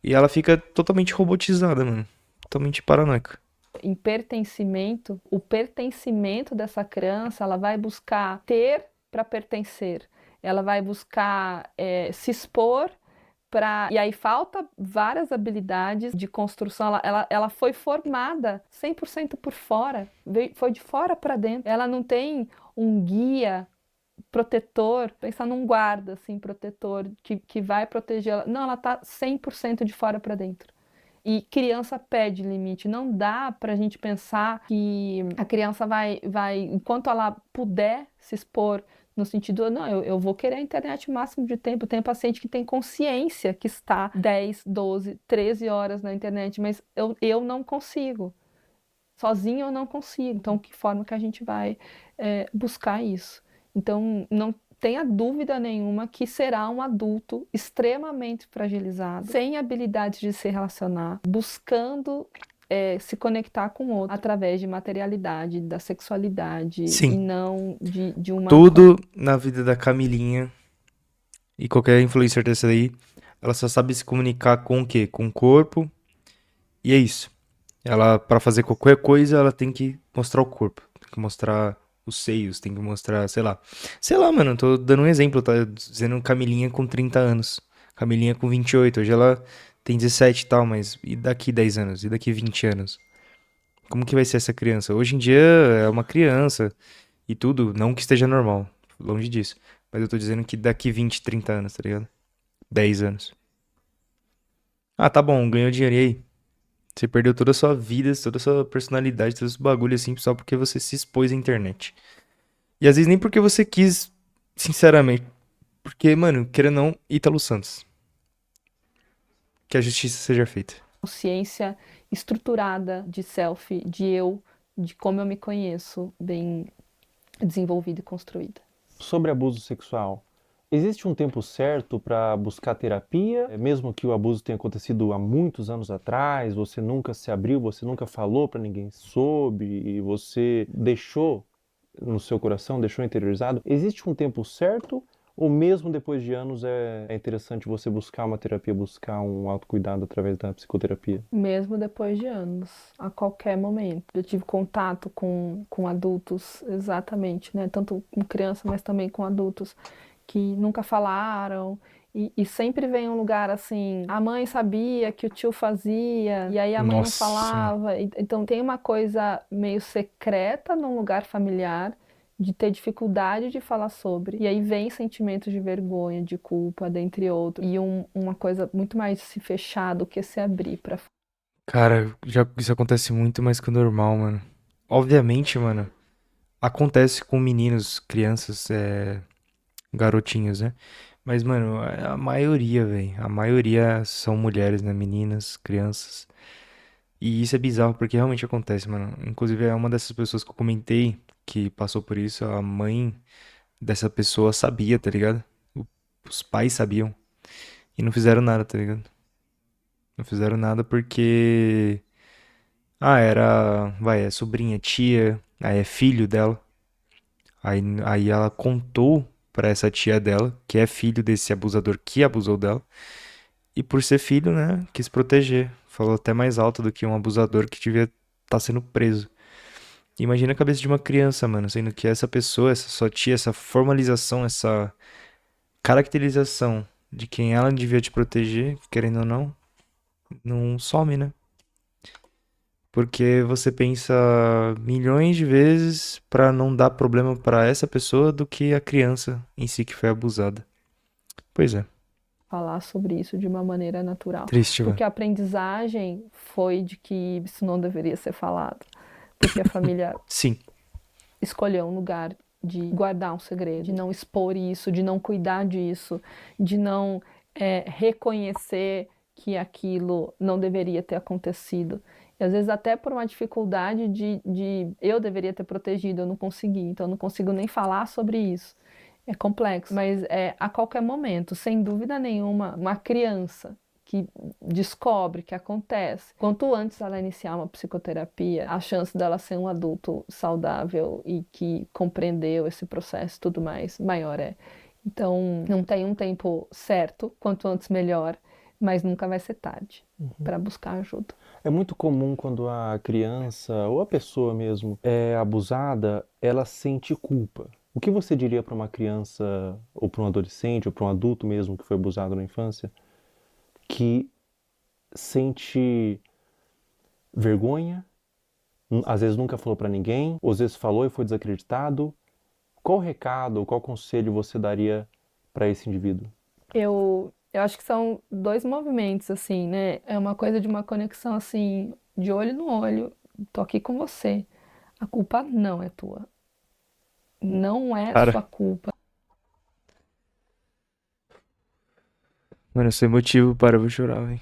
e ela fica totalmente robotizada, mano. Totalmente paranoica. em pertencimento, o pertencimento dessa criança, ela vai buscar ter para pertencer. Ela vai buscar se expor para... E aí falta várias habilidades de construção. Ela foi formada 100% por fora, foi de fora para dentro. Ela não tem um guia protetor, pensar num guarda assim, protetor, que vai proteger ela. Não, ela está 100% de fora para dentro. E criança pede limite. Não dá pra gente pensar que a criança vai, enquanto ela puder se expor, no sentido, não, eu vou querer a internet o máximo de tempo. Tem paciente que tem consciência que está 10, 12, 13 horas na internet, mas eu não consigo. Sozinho eu não consigo. Então, que forma que a gente vai buscar isso? Então, não tenha dúvida nenhuma que será um adulto extremamente fragilizado, sem habilidade de se relacionar, buscando se conectar com o outro através de materialidade, da sexualidade, Sim. e não de uma... Tudo na vida da Camilinha e qualquer influencer dessa aí, ela só sabe se comunicar com o quê? Com o corpo, e é isso. Ela, pra fazer qualquer coisa, ela tem que mostrar o corpo, tem que mostrar os seios, tem que mostrar, sei lá. Sei lá, mano, tô dando um exemplo, tá dizendo Camilinha com 30 anos, Camilinha com 28, hoje ela tem 17 e tal, mas e daqui 10 anos? E daqui 20 anos? Como que vai ser essa criança? Hoje em dia é uma criança e tudo, não que esteja normal, longe disso. Mas eu tô dizendo que daqui 20, 30 anos, tá ligado? 10 anos. Ah, tá bom, ganhou dinheiro, e aí? Você perdeu toda a sua vida, toda a sua personalidade, todo esse bagulho assim, só porque você se expôs à internet. E às vezes nem porque você quis, sinceramente. Porque, mano, querendo ou não, Ítalo Santos. Que a justiça seja feita. Consciência estruturada de self, de eu, de como eu me conheço, bem desenvolvida e construída. Sobre abuso sexual, existe um tempo certo para buscar terapia? Mesmo que o abuso tenha acontecido há muitos anos atrás, você nunca se abriu, você nunca falou para ninguém sobre, e você deixou no seu coração, deixou interiorizado, existe um tempo certo? Ou mesmo depois de anos é interessante você buscar uma terapia, buscar um autocuidado através da psicoterapia? Mesmo depois de anos, a qualquer momento. Eu tive contato com adultos, exatamente, né? Tanto com criança, mas também com adultos que nunca falaram. E sempre vem um lugar assim, a mãe sabia que o tio fazia, e aí a mãe não Nossa. falava. Então tem uma coisa meio secreta num lugar familiar, de ter dificuldade de falar sobre. E aí vem sentimentos de vergonha, de culpa, dentre outros. E uma coisa muito mais se fechar do que se abrir pra... Cara, isso acontece muito mais que o normal, mano. Obviamente, mano, acontece com meninos, crianças, garotinhos, né? Mas, mano, a maioria, velho, a maioria são mulheres, né? Meninas, crianças. E isso é bizarro porque realmente acontece, mano. Inclusive, é uma dessas pessoas que eu comentei que passou por isso, a mãe dessa pessoa sabia, tá ligado? Os pais sabiam e não fizeram nada, tá ligado? Não fizeram nada porque é sobrinha, tia, aí é filho dela. Aí ela contou pra essa tia dela, que é filho desse abusador que abusou dela. E por ser filho, né, quis proteger. Falou até mais alto do que um abusador que devia estar sendo preso. Imagina a cabeça de uma criança, mano, sendo que essa pessoa, essa sua tia, essa formalização, essa caracterização de quem ela devia te proteger, querendo ou não some, né? Porque você pensa milhões de vezes pra não dar problema pra essa pessoa do que a criança em si que foi abusada. Pois é. Falar sobre isso de uma maneira natural. Triste, Porque a aprendizagem foi de que isso não deveria ser falado. Porque a família Sim. escolheu um lugar de guardar um segredo, de não expor isso, de não cuidar disso, de não reconhecer que aquilo não deveria ter acontecido. E às vezes até por uma dificuldade de eu deveria ter protegido, eu não consegui, então eu não consigo nem falar sobre isso. É complexo, mas a qualquer momento, sem dúvida nenhuma, uma criança que descobre que acontece, quanto antes ela iniciar uma psicoterapia, a chance dela ser um adulto saudável e que compreendeu esse processo e tudo mais, maior é. Então, não tem um tempo certo, quanto antes melhor, mas nunca vai ser tarde para buscar ajuda. É muito comum quando a criança ou a pessoa mesmo é abusada, ela sente culpa. O que você diria para uma criança, ou para um adolescente, ou para um adulto mesmo que foi abusado na infância, que sente vergonha, às vezes nunca falou para ninguém, ou às vezes falou e foi desacreditado? Qual recado, qual conselho você daria para esse indivíduo? Eu Eu acho que são dois movimentos, assim, né? É uma coisa de uma conexão, assim, de olho no olho. Tô aqui com você. A culpa não é tua. Não é Cara. sua culpa. Mano, eu sou emotivo, para, eu vou chorar, velho.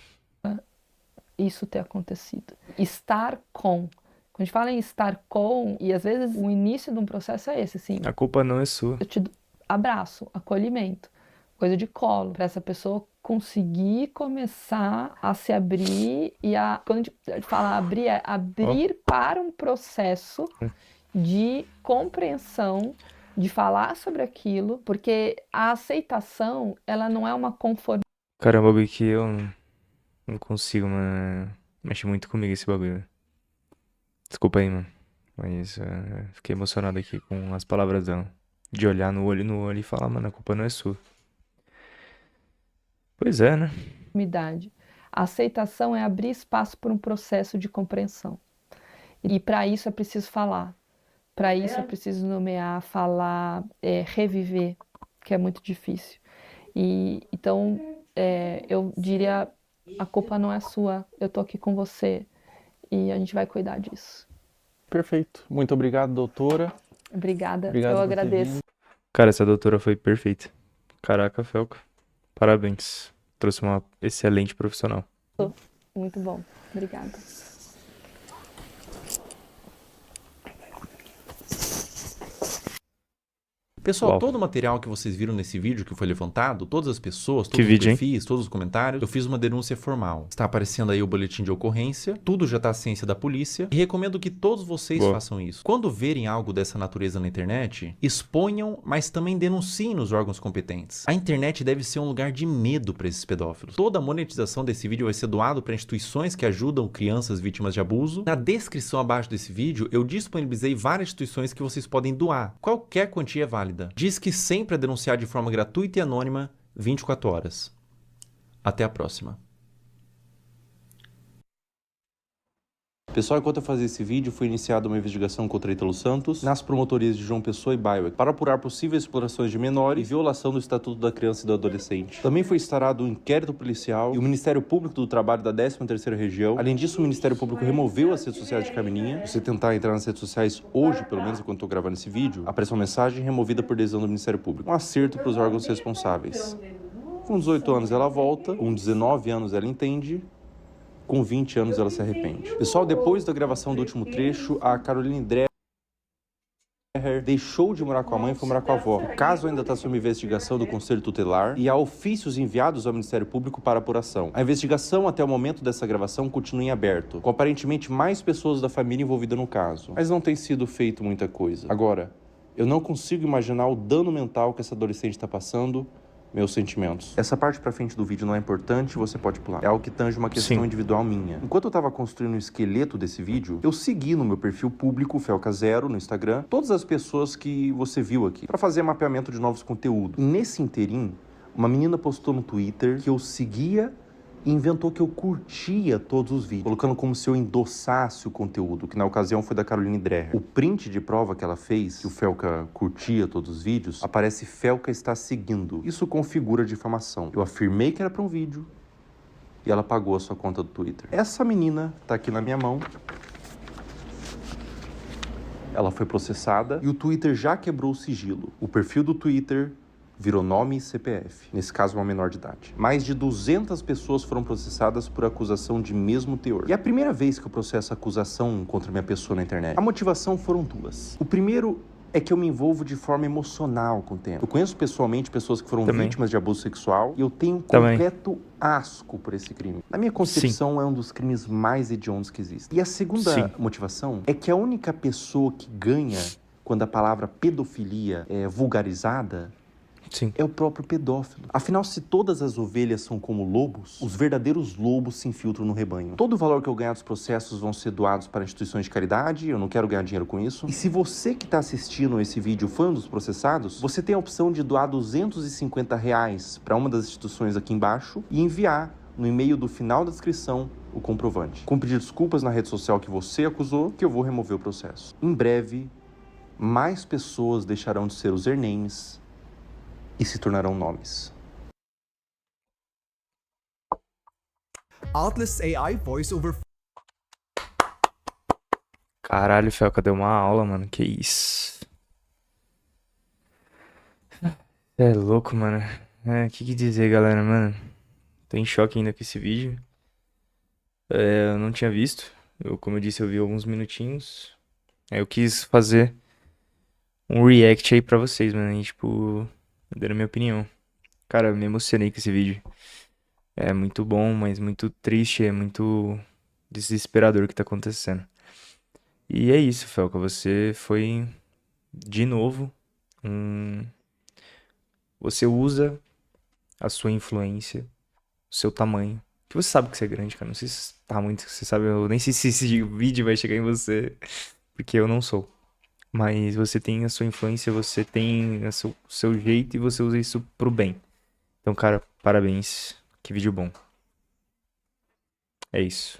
Isso ter acontecido. Estar com. Quando a gente fala em estar com, e às vezes o início de um processo é esse, assim. A culpa não é sua. Eu te abraço, acolhimento, coisa de colo, para essa pessoa conseguir começar a se abrir e quando a gente fala abrir, é abrir para um processo de compreensão, de falar sobre aquilo, porque a aceitação, ela não é uma conformidade. Caramba, bagulho que eu não consigo, mano. Mexe muito comigo esse bagulho, velho. Desculpa aí, mano. Mas fiquei emocionado aqui com as palavras dela. De olhar no olho e falar, mano, a culpa não é sua. Pois é, né? A aceitação é abrir espaço para um processo de compreensão. E para isso é preciso falar. Para isso é preciso nomear, falar, reviver, que é muito difícil. Então, eu diria, a culpa não é sua, eu tô aqui com você e a gente vai cuidar disso. Perfeito. Muito obrigado, doutora. Obrigada, Obrigado eu por ter agradeço. vindo. Cara, essa doutora foi perfeita. Caraca, Felca. Parabéns. Trouxe uma excelente profissional. Muito bom, obrigada. Pessoal, Uau. todo o material que vocês viram nesse vídeo que foi levantado, todas as pessoas, Que todos os vídeo, hein? perfis, todos os comentários, eu fiz uma denúncia formal. Está aparecendo aí o boletim de ocorrência, tudo já está à ciência da polícia e recomendo que todos vocês Boa. façam isso. Quando verem algo dessa natureza na internet, exponham, mas também denunciem nos órgãos competentes. A internet deve ser um lugar de medo para esses pedófilos. Toda a monetização desse vídeo vai ser doado para instituições que ajudam crianças vítimas de abuso. Na descrição abaixo desse vídeo, eu disponibilizei várias instituições que vocês podem doar. Qualquer quantia é válida. Diz que sempre é denunciar de forma gratuita e anônima 24 horas. Até a próxima. Pessoal, enquanto eu fazia esse vídeo, foi iniciada uma investigação contra Ítalo Santos nas promotorias de João Pessoa e Baiuec para apurar possíveis explorações de menores e violação do Estatuto da Criança e do Adolescente. Também foi instaurado um inquérito policial e o Ministério Público do Trabalho da 13ª Região. Além disso, o Ministério Público removeu as redes sociais de Camininha. Se você tentar entrar nas redes sociais hoje, pelo menos enquanto estou gravando esse vídeo, aparece uma mensagem removida por decisão do Ministério Público. Um acerto para os órgãos responsáveis. Com 18 anos ela volta, com 19 anos ela entende, com 20 anos ela se arrepende. Pessoal, depois da gravação do último trecho, a Caroline Dreher deixou de morar com a mãe e foi morar com a avó. O caso ainda está sob investigação do Conselho Tutelar e há ofícios enviados ao Ministério Público para apuração. A investigação até o momento dessa gravação continua em aberto, com aparentemente mais pessoas da família envolvidas no caso. Mas não tem sido feito muita coisa. Agora, eu não consigo imaginar o dano mental que essa adolescente está passando. Meus sentimentos. Essa parte pra frente do vídeo não é importante, você pode pular. É algo que tange uma questão individual minha. Enquanto eu tava construindo o esqueleto desse vídeo, eu segui no meu perfil público, Felca0, no Instagram, todas as pessoas que você viu aqui, pra fazer mapeamento de novos conteúdos. E nesse interim, uma menina postou no Twitter que eu seguia e inventou que eu curtia todos os vídeos, colocando como se eu endossasse o conteúdo, que na ocasião foi da Caroline Dreher. O print de prova que ela fez, que o Felca curtia todos os vídeos, aparece Felca está seguindo. Isso configura difamação. Eu afirmei que era para um vídeo e ela pagou a sua conta do Twitter. Essa menina tá aqui na minha mão. Ela foi processada e o Twitter já quebrou o sigilo. O perfil do Twitter virou nome e CPF, nesse caso uma menor de idade. Mais de 200 pessoas foram processadas por acusação de mesmo teor. E é a primeira vez que eu processo acusação contra minha pessoa na internet. A motivação foram duas. O primeiro é que eu me envolvo de forma emocional com o tema. Eu conheço pessoalmente pessoas que foram vítimas de abuso sexual e eu tenho completo asco por esse crime. Na minha concepção, é um dos crimes mais hediondos que existem. E a segunda motivação é que a única pessoa que ganha quando a palavra pedofilia é vulgarizada é o próprio pedófilo. Afinal, se todas as ovelhas são como lobos, os verdadeiros lobos se infiltram no rebanho. Todo o valor que eu ganhar dos processos vão ser doados para instituições de caridade, eu não quero ganhar dinheiro com isso. E se você que está assistindo esse vídeo foi um dos processados, você tem a opção de doar R$250 para uma das instituições aqui embaixo e enviar no e-mail do final da descrição o comprovante. Com pedir desculpas na rede social que você acusou, que eu vou remover o processo. Em breve, mais pessoas deixarão de ser usernames e se tornarão nomes. Atlas AI voice over. Caralho, Felca, deu uma aula, mano. Que isso? É louco, mano. O que dizer, galera, mano? Tô em choque ainda com esse vídeo. Eu não tinha visto. Como eu disse, eu vi alguns minutinhos. Aí eu quis fazer um react aí pra vocês, mano. E, tipo, dando a minha opinião. Cara, eu me emocionei com esse vídeo. É muito bom, mas muito triste. É muito desesperador o que tá acontecendo. E é isso, Felca. Você foi, de novo, Você usa a sua influência, o seu tamanho. Que você sabe que você é grande, cara. Não sei se tá muito, você sabe. Eu nem sei se esse vídeo vai chegar em você, porque eu não sou. Mas você tem a sua influência, você tem o seu jeito e você usa isso pro bem. Então, cara, parabéns. Que vídeo bom. É isso.